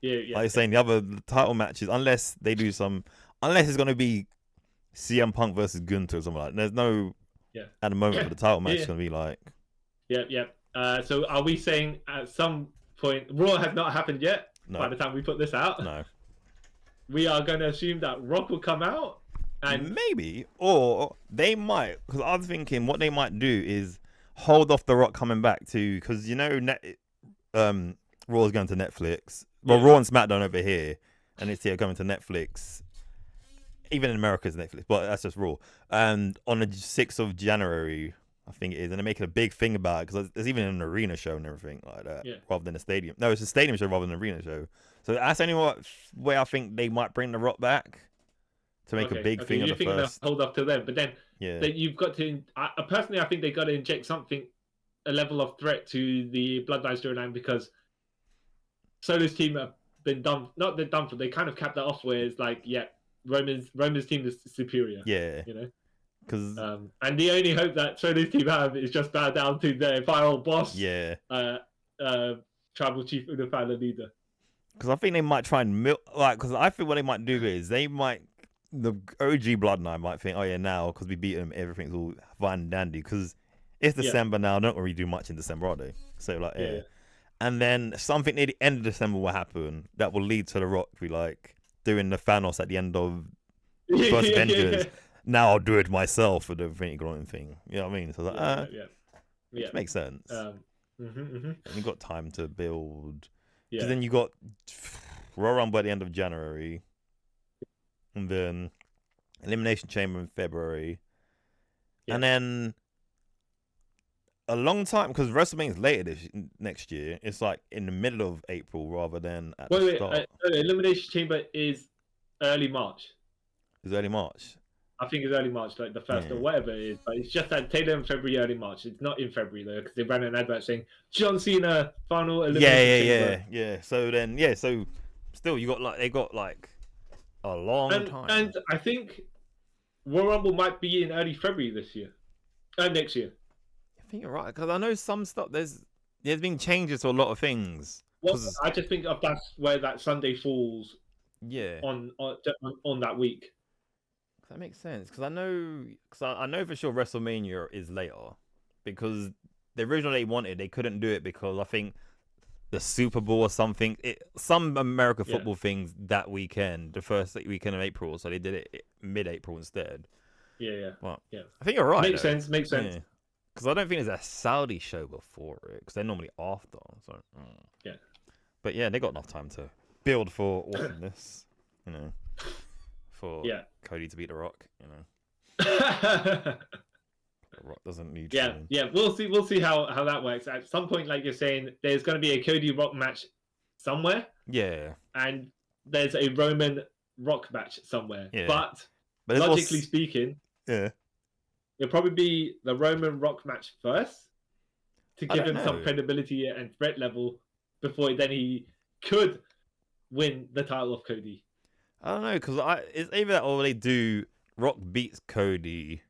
Like saying the other title matches, unless they do unless it's gonna be CM Punk versus Gunther or something like that. There's no at the moment for the title match. It's gonna be like. So are we saying at some point Raw has not happened yet? No. By the time we put this out, no. We are gonna assume that Rock will come out, and maybe, or they might, because I was thinking what they might do is hold off The Rock coming back to, because you know Raw's going to Netflix. Well, Raw and SmackDown over here, and it's coming to Netflix. Even in America, it's Netflix, but that's just Raw. And on the 6th of January, I think it is, and they're making a big thing about it because there's even an arena show and everything like that, rather than a stadium. No, it's a stadium show rather than an arena show. So that's the only way I think they might bring The Rock back to make a big thing of the first. Hold up till then, but then you've got to. Personally, I think they got to inject something, a level of threat to the Bloodline storyline, because Solo's team have been done. Not they're done for. They kind of capped that off where it's like, Roman's team is superior. Yeah, you know. Because and the only hope that Solo's team have is just bow down to their final boss. Yeah. Tribal Chief Unifying Leader. Because I think they might try and because I think what they might do is the OG Bloodline might think, oh yeah, now because we beat them, everything's all fine and dandy. Because it's December now, don't really do much in December, are they? So like, and then something near the end of December will happen that will lead to The Rock be like doing the Thanos at the end of First Avengers. now I'll do it myself for the Infinity Gauntlet thing. You know what I mean? So which makes sense. And you got time to build. Because then you got Royal Rumble at the end of January, and then Elimination Chamber in February, and then a long time because WrestleMania is later next year. It's like in the middle of April rather than at the start. Elimination Chamber is early March. It's early March. I think it's early March, like the 1st or whatever it is. But it's just that tail end February, early March. It's not in February though, because they ran an advert saying John Cena final elimination chamber. Yeah. So then, so still they got like a long time. And I think Royal Rumble might be in early February this year, next year. I think you're right because I know some stuff. There's been changes to a lot of things. Well, I just think of that's where that Sunday falls. Yeah. On that week. That makes sense because I know for sure WrestleMania is later because the original they couldn't do it because I think the Super Bowl or something, some American football things that weekend, the first weekend of April, so they did it mid-April instead. Yeah. Well, I think you're right. Makes sense. Because I don't think there's a Saudi show before it because they're normally after. So but yeah, they got enough time to build for awesomeness, you know. For Cody to beat The Rock, you know. The Rock doesn't need. Yeah. We'll see how that works. At some point, like you're saying, there's going to be a Cody Rock match somewhere. Yeah. And there's a Roman Rock match somewhere. Yeah. But logically speaking, it'll probably be the Roman Rock match first to give him some credibility and threat level before then he could win the title of Cody. I don't know, because it's either that or they do Rock beats Cody.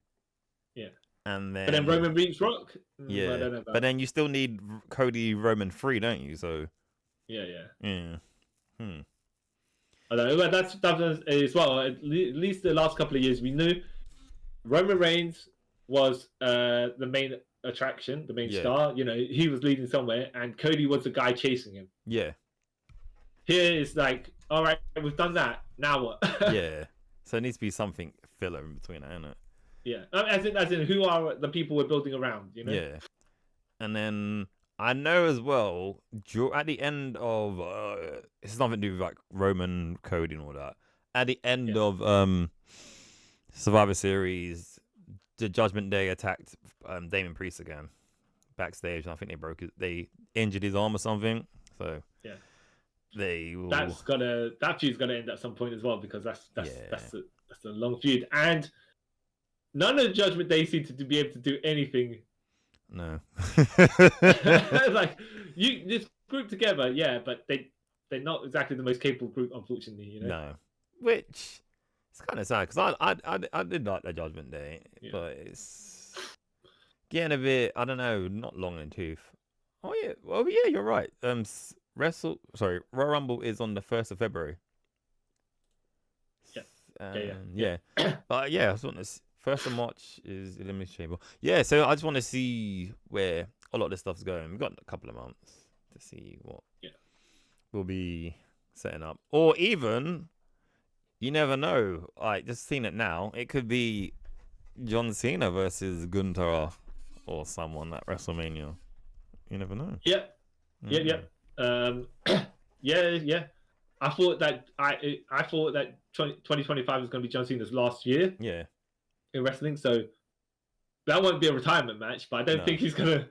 Yeah. And then... But then Roman beats Rock? Yeah. I don't know about but then you still need Cody Roman 3, don't you? So... Yeah. I don't know, but that's as well. At least the last couple of years, we knew Roman Reigns was the main attraction, the main star. You know, he was leading somewhere, and Cody was the guy chasing him. Yeah. Here is like, all right, we've done that. Now what? Yeah. So it needs to be something filler in between, isn't it? Yeah. As in, who are the people we're building around? You know. Yeah. And then I know as well at the end of it's nothing to do with like Roman Cody and all that. At the end of Survivor Series, the Judgment Day attacked Damian Priest again backstage, and I think they injured his arm or something. So that feud's gonna end at some point as well because that's a long feud, and none of the Judgment Day seem to be able to do anything. No. Like this group together, but they're not exactly the most capable group, unfortunately. You know. No. Which it's kind of sad because I did like the Judgment Day, but it's getting a bit, I don't know, not long in the tooth. Oh yeah, well yeah, you're right. Royal Rumble is on the 1st of February. Yeah. But yeah, I just want to 1st of March is Elimination Chamber. Yeah, so I just want to see where a lot of this stuff's going. We've got a couple of months to see what we'll be setting up, or even you never know. Like just seeing it now, it could be John Cena versus Gunther or someone at WrestleMania. You never know. Yeah. I thought that 2025 was going to be John Cena's last year. Yeah. In wrestling, so that won't be a retirement match. But I don't think he's gonna.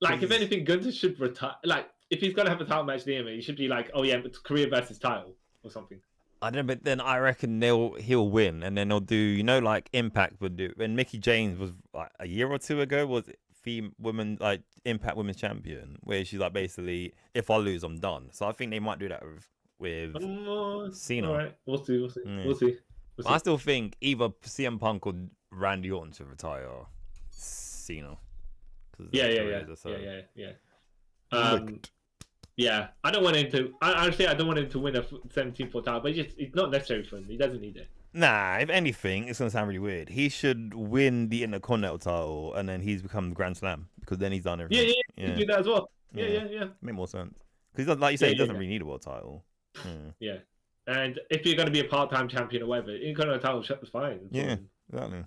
Like, if anything, Gunther should retire. Like, if he's gonna have a title match near me, he should be like, "Oh yeah, it's career versus title" or something. I don't know, but then I reckon he'll win, and then they'll do, like Impact would do when Mickie James was like a year or two ago was women like Impact Women's Champion, where she's like basically, if I lose, I'm done. So I think they might do that with Cena. All right, we'll see. I still think either CM Punk or Randy Orton to retire Cena. Yeah. I don't want him to. Honestly, I don't want him to win a 17th title, but it's not necessary for him. He doesn't need it. Nah, if anything, it's gonna sound really weird. He should win the Intercontinental title, and then he's become the Grand Slam because then he's done everything. Yeah. You do that as well. Yeah. Make more sense because, like you say, he doesn't really need a world title. Yeah. And if you're going to be a part-time champion or whatever, Intercontinental title shot is fine. Yeah, exactly.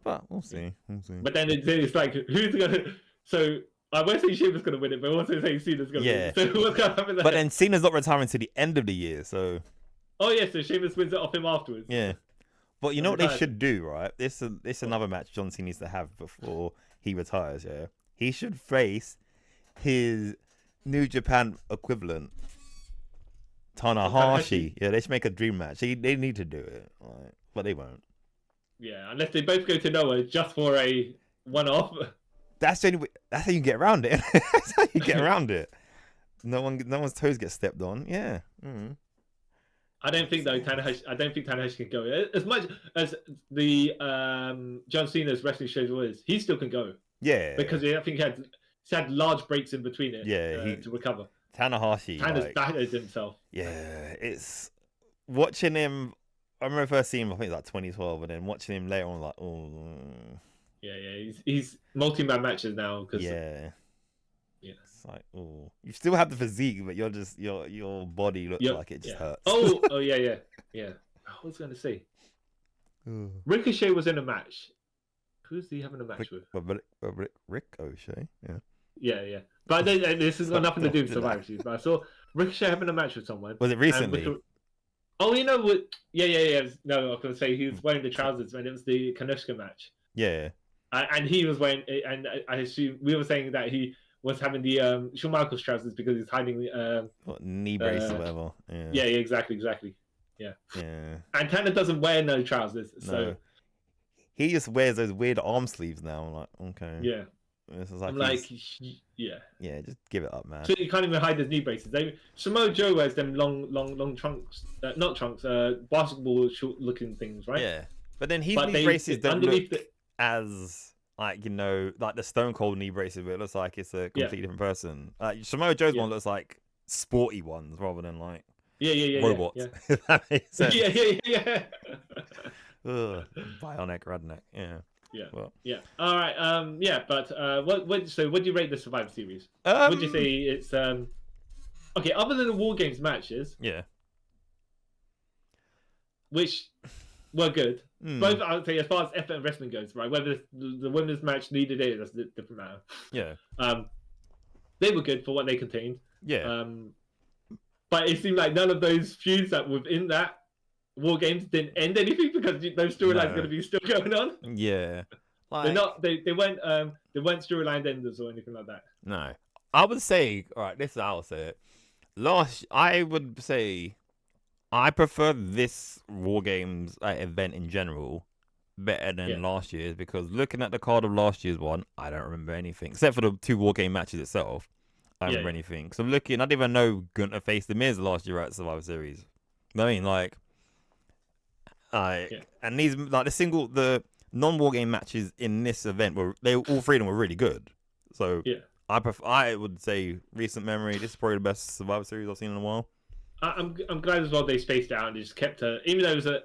But we'll see. But then it's like, who's going to... So, I won't say Sheamus going to win it, but I also say Cena's going to win it. So what's going to happen there? But then Cena's not retiring to the end of the year, so... Oh, yeah, so Sheamus wins it off him afterwards. Yeah. But you know what they should do, right? This another match John Cena needs to have before he retires, yeah? He should face his New Japan equivalent, Tanahashi. Yeah, they should make a dream match. They need to do it, right? But they won't. Yeah, unless they both go to Noah just for a one-off. That's the only way, that's how you get around it. That's how you get around it. No one's toes get stepped on. Yeah. Mm-hmm. I don't think Tanahashi can go. As much as the John Cena's wrestling shows was, he still can go. Yeah. Because I think he's had large breaks in between it. Yeah, to recover. Tanahashi. Tana's battered himself. Yeah, it's watching him. I remember first seeing him, I think it was like 2012, and then watching him later on, like, oh. Yeah. He's multi-man matches now. Cause, yeah. It's like, oh, you still have the physique, but you're just your body looks like it just hurts. Oh yeah. I was going to say, Ricochet was in a match. Who's he having a match with? Ricochet, yeah. Yeah. But this has got nothing to do with Survivor Series. But I saw Ricochet having a match with someone. Was it recently? Oh, you know what? Yeah. No, I was going to say he was wearing the trousers when it was the Kanushka match. Yeah. And he was wearing, and I assume we were saying that he was having the Shawn Michaels trousers because he's hiding the knee brace or whatever. Yeah, exactly. Yeah. And Tanner doesn't wear no trousers, so he just wears those weird arm sleeves now. I'm like, okay. Yeah. This is yeah. Yeah, just give it up, man. So you can't even hide his knee braces. Samoa Joe wears them long trunks, not trunks, basketball short looking things, right? Yeah. But then his knee braces don't look as like, you know, like the Stone Cold knee braces, but it looks like it's a completely different person. Samoa Joe's one looks like sporty ones rather than like robots. Yeah. If that makes sense. Yeah. Bionic redneck. Yeah. Yeah. Well. Yeah. All right. Yeah. But what do you rate the Survivor Series? Would you say it's okay? Other than the War Games matches, which were good. Both, I would say, as far as effort and wrestling goes, right? Whether the women's match needed it, that's a different matter. Yeah. They were good for what they contained. Yeah. But it seemed like none of those feuds that were in that War Games didn't end anything because those storylines are going to be still going on. Yeah. Like... They weren't storyline enders or anything like that. No. I would say, all right, this is how I'll say it. I would say I prefer this War Games event in general better than last year's, because looking at the card of last year's one, I don't remember anything except for the 2 War Game matches itself. I don't remember anything. So I'm looking, I didn't even know Gunther faced The Miz last year at Survivor Series. You know what I mean, and these the non-War Game matches in this event all 3 of them were really good. So I would say recent memory, this is probably the best Survivor Series I've seen in a while. I'm glad as well they spaced out and just kept even though it was a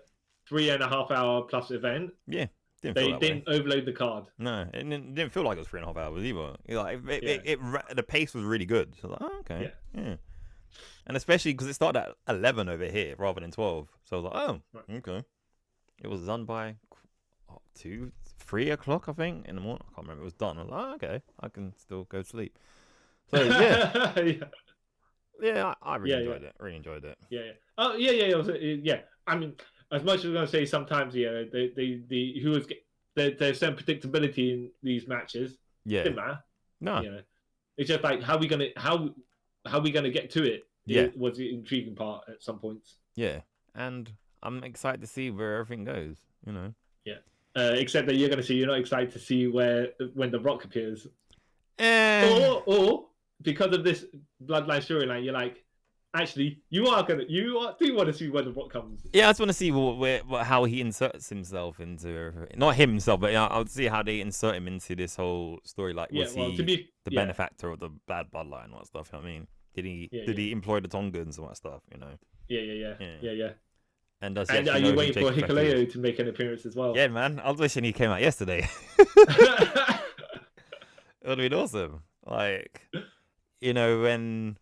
3.5 hour plus event. Yeah, they didn't overload the card. No, it didn't feel like it was 3.5 hours either. The pace was really good. So I was like, oh, okay, yeah. And especially because it started at 11 over here rather than 12. So I was like, oh, okay. It was done by 3 o'clock, I think, in the morning. I can't remember. It was done. I was like, oh, okay, I can still go to sleep. So yeah. Yeah, I really enjoyed it. Really enjoyed it. Yeah. Oh, yeah. I mean, as much as I'm going to say sometimes, there's some predictability in these matches. Yeah. Didn't matter. No. It's just like how we gonna get to it. Yeah. Was the intriguing part at some points. Yeah, and I'm excited to see where everything goes. You know. Yeah. Except that you're not excited to see when the Rock appears. Or because of this Bloodline storyline, you're like, actually, you do want to see when the Rock comes. Yeah, I just want to see how he inserts himself into everything. Not himself, but I would see how they insert him into this whole story. Like, was he the benefactor of the bad Bloodline and what stuff? You know what I mean? Did he employ the Tongans and what stuff? You know? Yeah. And are you waiting for Hikuleo to make an appearance as well? Yeah, man. I was wishing he came out yesterday. It would have been awesome. Like, you know, when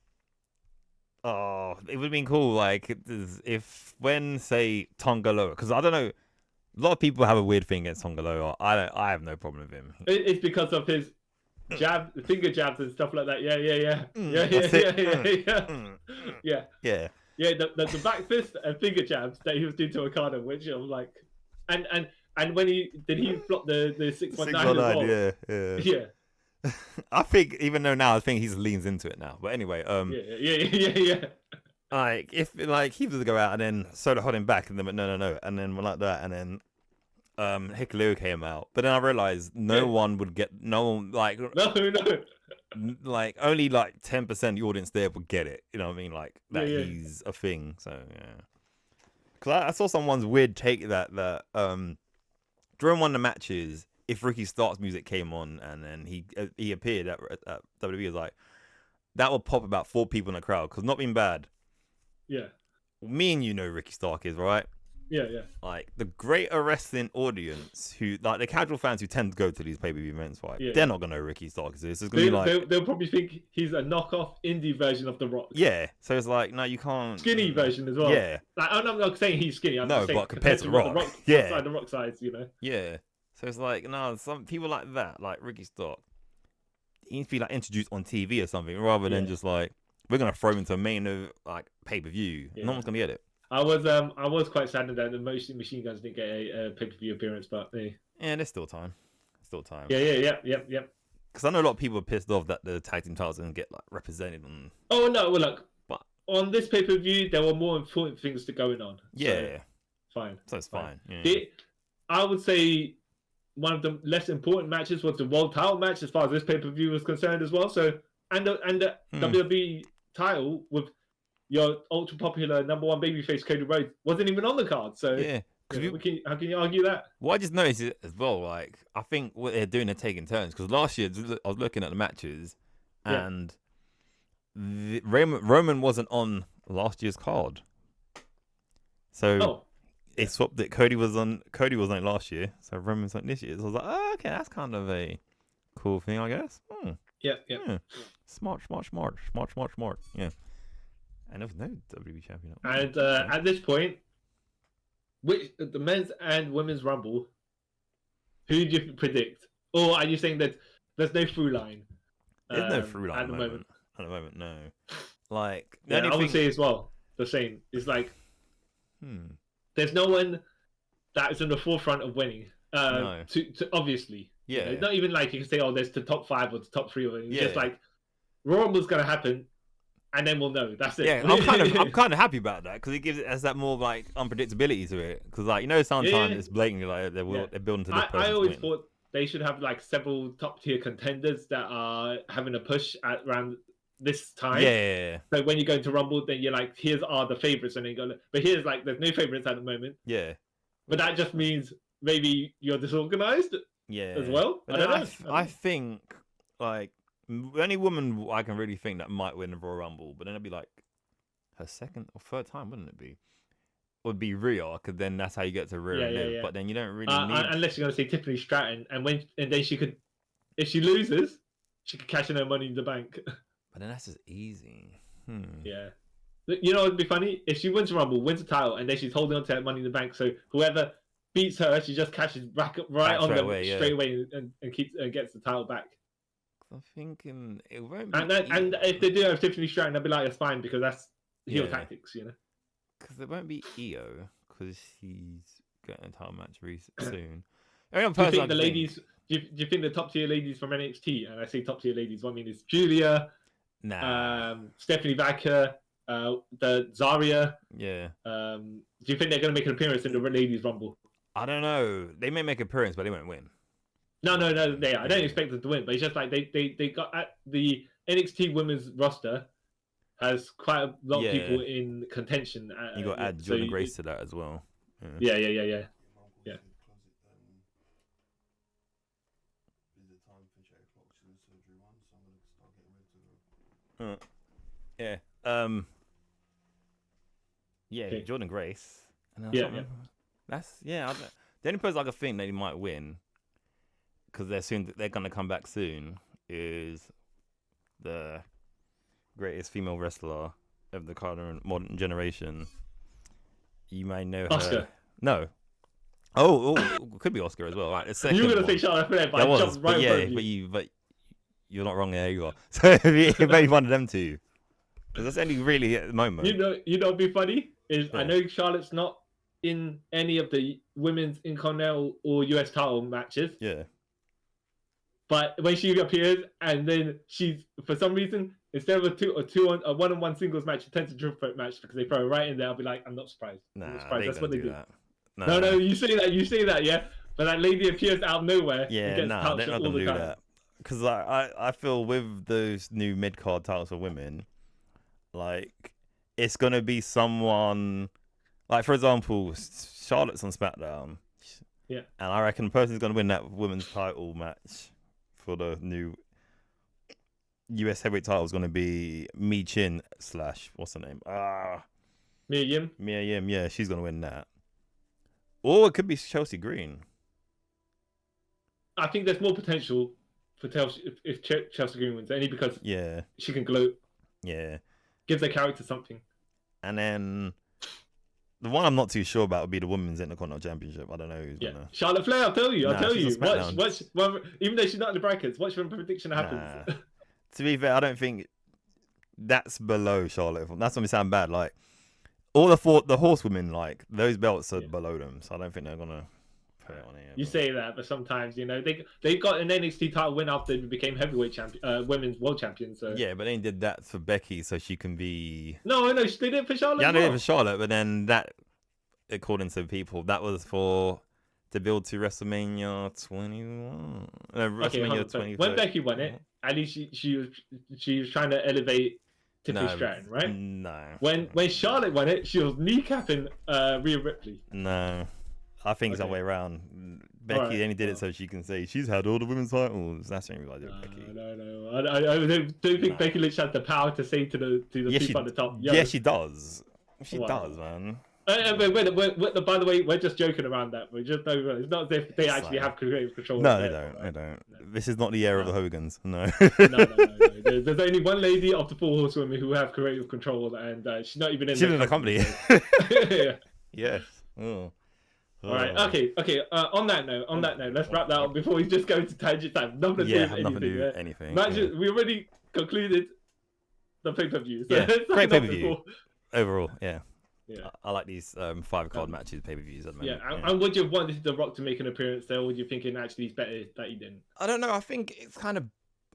Oh, it would have been cool, like, if when, say, Tonga Loa, because I don't know, a lot of people have a weird thing against Tonga Loa. I have no problem with him. It's because of his finger jabs and stuff like that. That's it. Yeah. Yeah, the back fist and finger jabs that he was doing to Okada, which I'm like, and when he block the 619 as well. Yeah. I think even though now I think he leans into it now. But anyway, Yeah. Like if like he was to go out and then Soda hold him back and then but no, and then like that and then Hikuleo came out. But then I realized no one would get like like only like 10% of the audience there would get it. You know what I mean? Like that he's a thing. So yeah. Because I saw someone's weird take that during one of the matches, if Ricky Stark's music came on and then he appeared at WWE, was like that would pop about 4 people in the crowd because not being bad. Yeah. Me and you know Ricky Stark is right. Yeah. Like the greater wrestling audience who like the casual fans who tend to go to these pay-per-view events, right? They're not gonna know Ricky Stark is this. It's gonna be like they'll probably think he's a knockoff indie version of The Rock. Yeah. So it's like no, you can't skinny version as well. Yeah. Like I'm not saying he's skinny. I'm no, saying but compared to The Rock, the Rock size, you know. Yeah. So it's like no, some people like that, like Ricky Stark, he needs to be like introduced on TV or something rather than just like we're gonna throw him into a main like pay-per-view. No one's gonna get it. I was quite saddened that the Machine Guns didn't get a pay-per-view appearance, but yeah, there's still time. Yeah. Because I know a lot of people are pissed off that the tag team titles didn't get like represented on. Oh no, well look, but on this pay-per-view there were more important things going on. Yeah, so, fine. So it's fine. Yeah. I would say one of the less important matches was the world title match as far as this pay-per-view was concerned as well. So and the WWE title with your ultra popular number 1 babyface Cody Rhodes wasn't even on the card. So yeah, how can you argue that? Well, I just noticed it as well. Like I think what they're doing, they're taking turns. Because last year I was looking at the matches, and Roman wasn't on last year's card. So it swapped it. Cody was on it last year, so Roman's on this year. So I was like, oh, okay, that's kind of a cool thing, I guess. Yeah. Smart. Yeah. And there was no WWE champion. And at this point, the men's and women's rumble, who do you predict? Or are you saying that there's no through line? There's no through line at the moment. At the moment, no. Like I would say as well the same. It's like there's no one that is in the forefront of winning. No. To obviously, yeah. Not even like you can say, oh, there's the top 5 or the top 3 of it. It's just like Royal Rumble's gonna happen. And then we'll know. That's it. Yeah, I'm kind of happy about that because it gives it as that more like unpredictability to it. Because like sometimes it's blatantly like they're building to this person. I always thought they should have like several top tier contenders that are having a push at around this time. Yeah. So when you go into Rumble, then you're like, here's are the favorites, and then you go, but here's like there's no favorites at the moment. Yeah. But that just means maybe you're disorganized. Yeah. As well. But I don't know. I think like. The only woman I can really think that might win the Royal Rumble, but then it'd be like her second or third time, wouldn't it be? Would be Rhea, because then that's how you get to Rhea and Liv. But then you don't really need unless you're going to say Tiffany Stratton, and then she could, if she loses, she could cash in her Money in the Bank. But then that's just easy. Yeah, you know, it'd be funny if she wins the Rumble, wins the title, and then she's holding on to that Money in the Bank. So whoever beats her, she just cashes back on them straight away and keeps gets the title back. I'm thinking it won't be and if they do have Tiffany Stratton, I'll be like, it's fine because that's heel tactics, you know. Because it won't be Io because he's getting a title match soon. Do you think the ladies? Do you think the top tier ladies from NXT? And I say top tier ladies, what I mean is Julia, Stephanie Vaca, the Zarya. Yeah. Do you think they're going to make an appearance in the ladies Rumble? I don't know. They may make an appearance, but they won't win. No. I don't expect them to win, but it's just like they got at the NXT women's roster has quite a lot of people in contention. You got to add Jordan Grace to that as well. Yeah. Jordan Grace. Yeah. That's the only person I can think that he might win. Because they're gonna come back soon. Is the greatest female wrestler of the current modern generation. You may know Oscar. her. No. Oh, could be Oscar as well. Right, the second You were gonna one. say Charlotte Flair, but I jumped right in front of you. but you're not wrong there either. So maybe one of them two. Because that's only really at the moment. You know what'd be funny is Yeah. I know Charlotte's not in any of the women's Intercontinental or US title matches. Yeah. But when she appears, and then she's for some reason instead of a one-on-one singles match, it tends to triple threat match because they throw her right in there. I'll be like, I'm not surprised. Nah, I'm not surprised. That's what they do. That. No, you say that, yeah. But that lady appears out of nowhere. Yeah, they're not gonna do that. Because I feel with those new mid card titles for women, like it's gonna be someone like, for example, Charlotte's on SmackDown. Yeah. And I reckon the person who's gonna win that women's title match for the new US heavyweight title is gonna be Mi Chin / what's her name? Mia Yim. Mia Yim. Yeah, she's gonna win that. Or it could be Chelsea Green. I think there's more potential for if Chelsea Green wins, only because she can gloat. Yeah. Gives their character something. And then the one I'm not too sure about would be the Women's Intercontinental Championship. I don't know who's gonna. Charlotte Flair, I'll tell you. Watch, even though she's not in the brackets, watch when prediction happens. Nah. To be fair, I don't think that's below Charlotte. That's what me sound bad. Like all the horsewomen, like those belts are below them, so I don't think they're gonna put it on here. You say that, but sometimes they got an NXT title win after they became heavyweight champion, women's world champions. So. Yeah, but they did that for Becky so she can be. No, they did it for Charlotte. Yeah, they did it for Charlotte, but then that, according to people, that was to build to WrestleMania 21. WrestleMania 20. When Becky won it, at least she was trying to elevate Tiffany Stratton, right? No. When Charlotte won it, she was kneecapping Rhea Ripley. No. I think it's the way around. Becky only did it so she can say she's had all the women's titles. That's the only reason I did it, Becky. No. I don't think Becky Lynch has the power to say to the people at the top. Yeah, she does. She does, man. By the way, we're just joking around that. We just don't. It's not as if they actually have creative control. No, they don't. No. This is not the era of the Hogans. No. No. There's only one lady of the 4 horsewomen who have creative control, and she's not even in. She's in the company. Yeah. Yes. Oh. All right. Okay. On that note, let's wrap that up before we just go to tangent time. I'm not gonna do anything. Matches. We already concluded the pay-per-view. So great pay-per-view overall. Yeah. Yeah. I like these 5-card matches, pay-per-views at the moment. And would you have wanted The Rock to make an appearance there, or would you thinking actually it's better that he didn't? I don't know. I think it's kind of,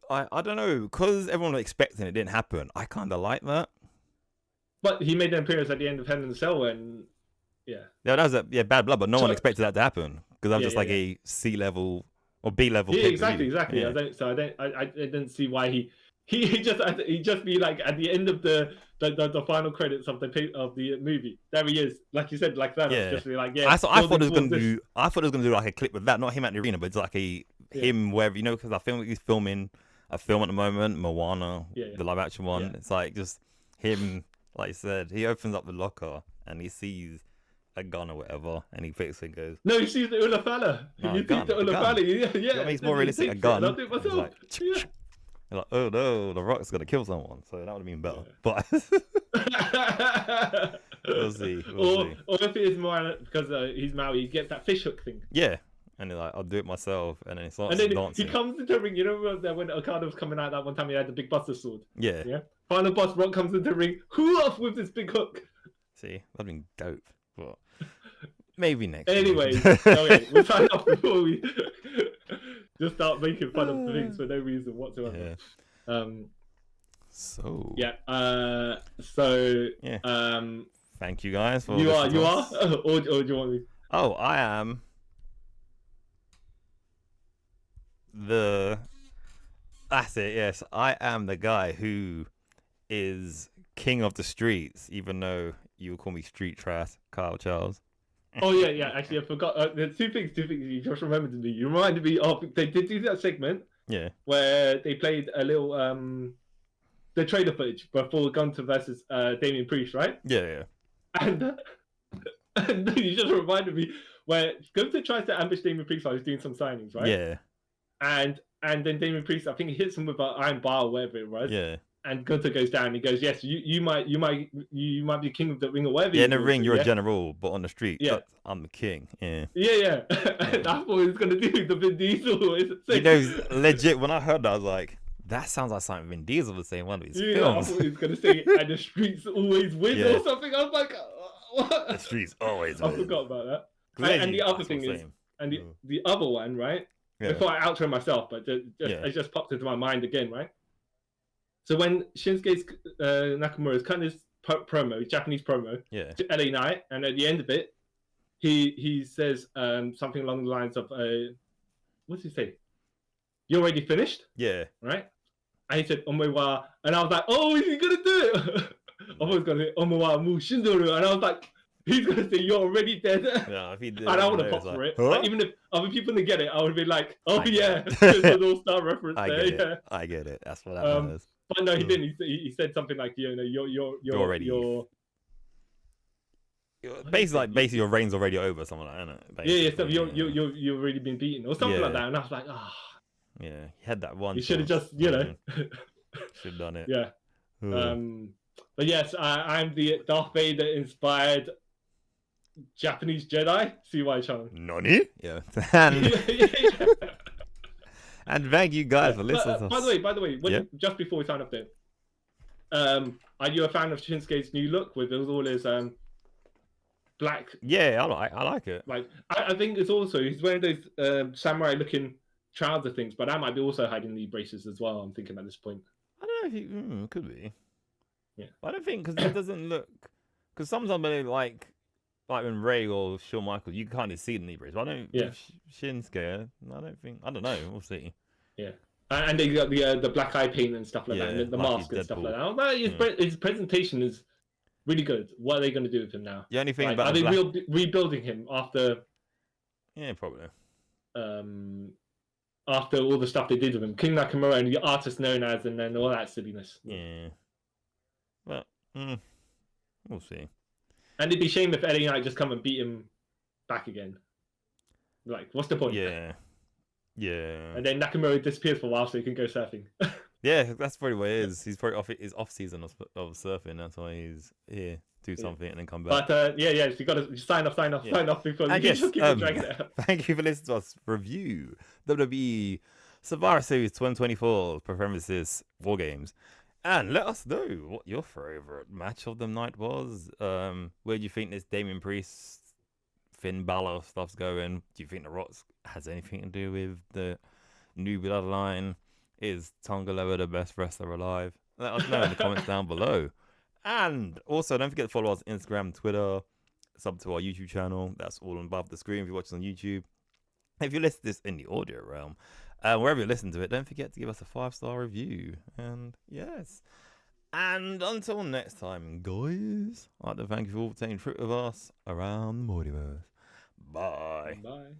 I don't know, because everyone was expecting it didn't happen. I kind of like that. But he made an appearance at the end of Hell in a Cell, and that was bad blood, but no one expected that to happen because that was just like a C level or B level. Yeah, exactly. Yeah. I didn't see why he just be like at the end of the final credits of the movie. There he is, like you said, like that. Yeah. Just be like, I thought it was gonna do like a clip with that, not him at the arena, but it's like him wherever, because I think he's filming a film at the moment, Moana, the live action one. It's like just him, like you said, he opens up the locker and he sees a gun or whatever, and he picks it and goes. No, he sees the Ulafala. No, you think the Ulafala? Yeah. That makes more realistic. A gun. I'll do it myself. Like, oh no, The Rock's gonna kill someone, so that would have been better. But we'll see. Or if it is more because he's Maui, he gets that fish hook thing. Yeah, and he's like, I'll do it myself, and then he starts dancing. He comes into the ring. You know when Okada was coming out that one time, he had the big Buster sword. Yeah. Final boss, Rock comes into the ring. Who off with this big hook? See, that'd been dope. But maybe next. Anyway, we'll sign off before we just start making fun of things for no reason whatsoever. Thank you guys for you are or do you want me? Oh, I am that's it. Yes, I am the guy who is king of the streets, even though you would call me street trash, Kyle Charles. Oh yeah. Actually, I forgot. There's two things you just remembered me. You reminded me of they did do that segment. Yeah. Where they played a little the trailer footage before Gunther versus Damian Priest, right? Yeah. And you just reminded me where Gunther tries to ambush Damian Priest while he's doing some signings, right? Yeah. And then Damian Priest, I think he hits him with an iron bar or whatever it was. Yeah. and Gunther goes down. He goes, yes, you might be king of the ring or whatever. Yeah, in the ring you're a general, but on the street, I'm the king. Yeah. Yeah. That's what he was gonna do. The Vin Diesel. You know, legit. When I heard that, I was like, that sounds like something Vin Diesel would say in one of his films. I thought he was gonna say, and the streets always win or something. I was like, what? The streets always win. I forgot about that. And the other thing is, the other one, right? Yeah. Before I outro myself, but it just popped into my mind again, right? So when Shinsuke Nakamura is cutting his promo, Japanese promo, to LA Knight, and at the end of it, he says something along the lines of, what does he say? You're already finished? Yeah. Right? And he said, Omewa, and I was like, oh, is he going to do it? I was going to say, Omewa mu shindoru, and I was like, he's going to say, you're already dead. Yeah, if he did. And I would have popped for it. Huh? Like, even if other people didn't get it, I would be like, oh, there's an all-star reference there. I get it. That's what that was. But no, he didn't. He said something like, you know, you're already... Basically, your reign's already over, something like that. You've already been beaten, or something like that. And I was like, yeah, he had that one. You should have just, you know, should have done it. Yeah. But yes, I'm the Darth Vader inspired Japanese Jedi. CY-chan. Nani? Yeah. And thank you guys for listening. To us. By the way, just before we sign up there, are you a fan of Shinsuke's new look with all his black? Yeah, I like it. Like, I think it's also he's wearing those samurai looking trouser things, but that might be also hiding the braces as well. I'm thinking at this point. I don't know if he could be. Yeah, I don't think because it doesn't look. Because sometimes like when Ray or Shawn Michaels, you kind of see the knee brace. But I don't. Yeah. Shinsuke, I don't think. I don't know. We'll see. Yeah. And they got the black eye paint and stuff like that, and the mask and stuff like that. His presentation is really good. What are they going to do with him now? The only thing are they rebuilding him after? Yeah, probably. After all the stuff they did with him, King Nakamura and the artist known as, and then all that silliness. Yeah. But we'll see. And it'd be a shame if LA Knight just come and beat him back again. Like, what's the point? Yeah. Yeah. And then Nakamura disappears for a while so he can go surfing. Yeah, that's probably what it is. He's probably off season of surfing. That's why he's here, do something and then come back. But you got to sign off before you just keep dragging it out. Thank you for listening to us review WWE Survivor Series 2024 Preferences Wargames. And let us know what your favorite match of the night was. Where do you think this Damian Priest, Finn Balor stuff's going? Do you think The Rock has anything to do with the new Bloodline? Is Tanga Loa the best wrestler alive? Let us know in the comments down below. And also, don't forget to follow us on Instagram, Twitter, sub to our YouTube channel. That's all above the screen if you're watching on YouTube. If you listen to this in the audio realm, wherever you listen to it, don't forget to give us a 5-star review. And yes. And until next time, guys, I'd like to thank you for all for taking a trip with us around the Multiverse. Bye. Bye.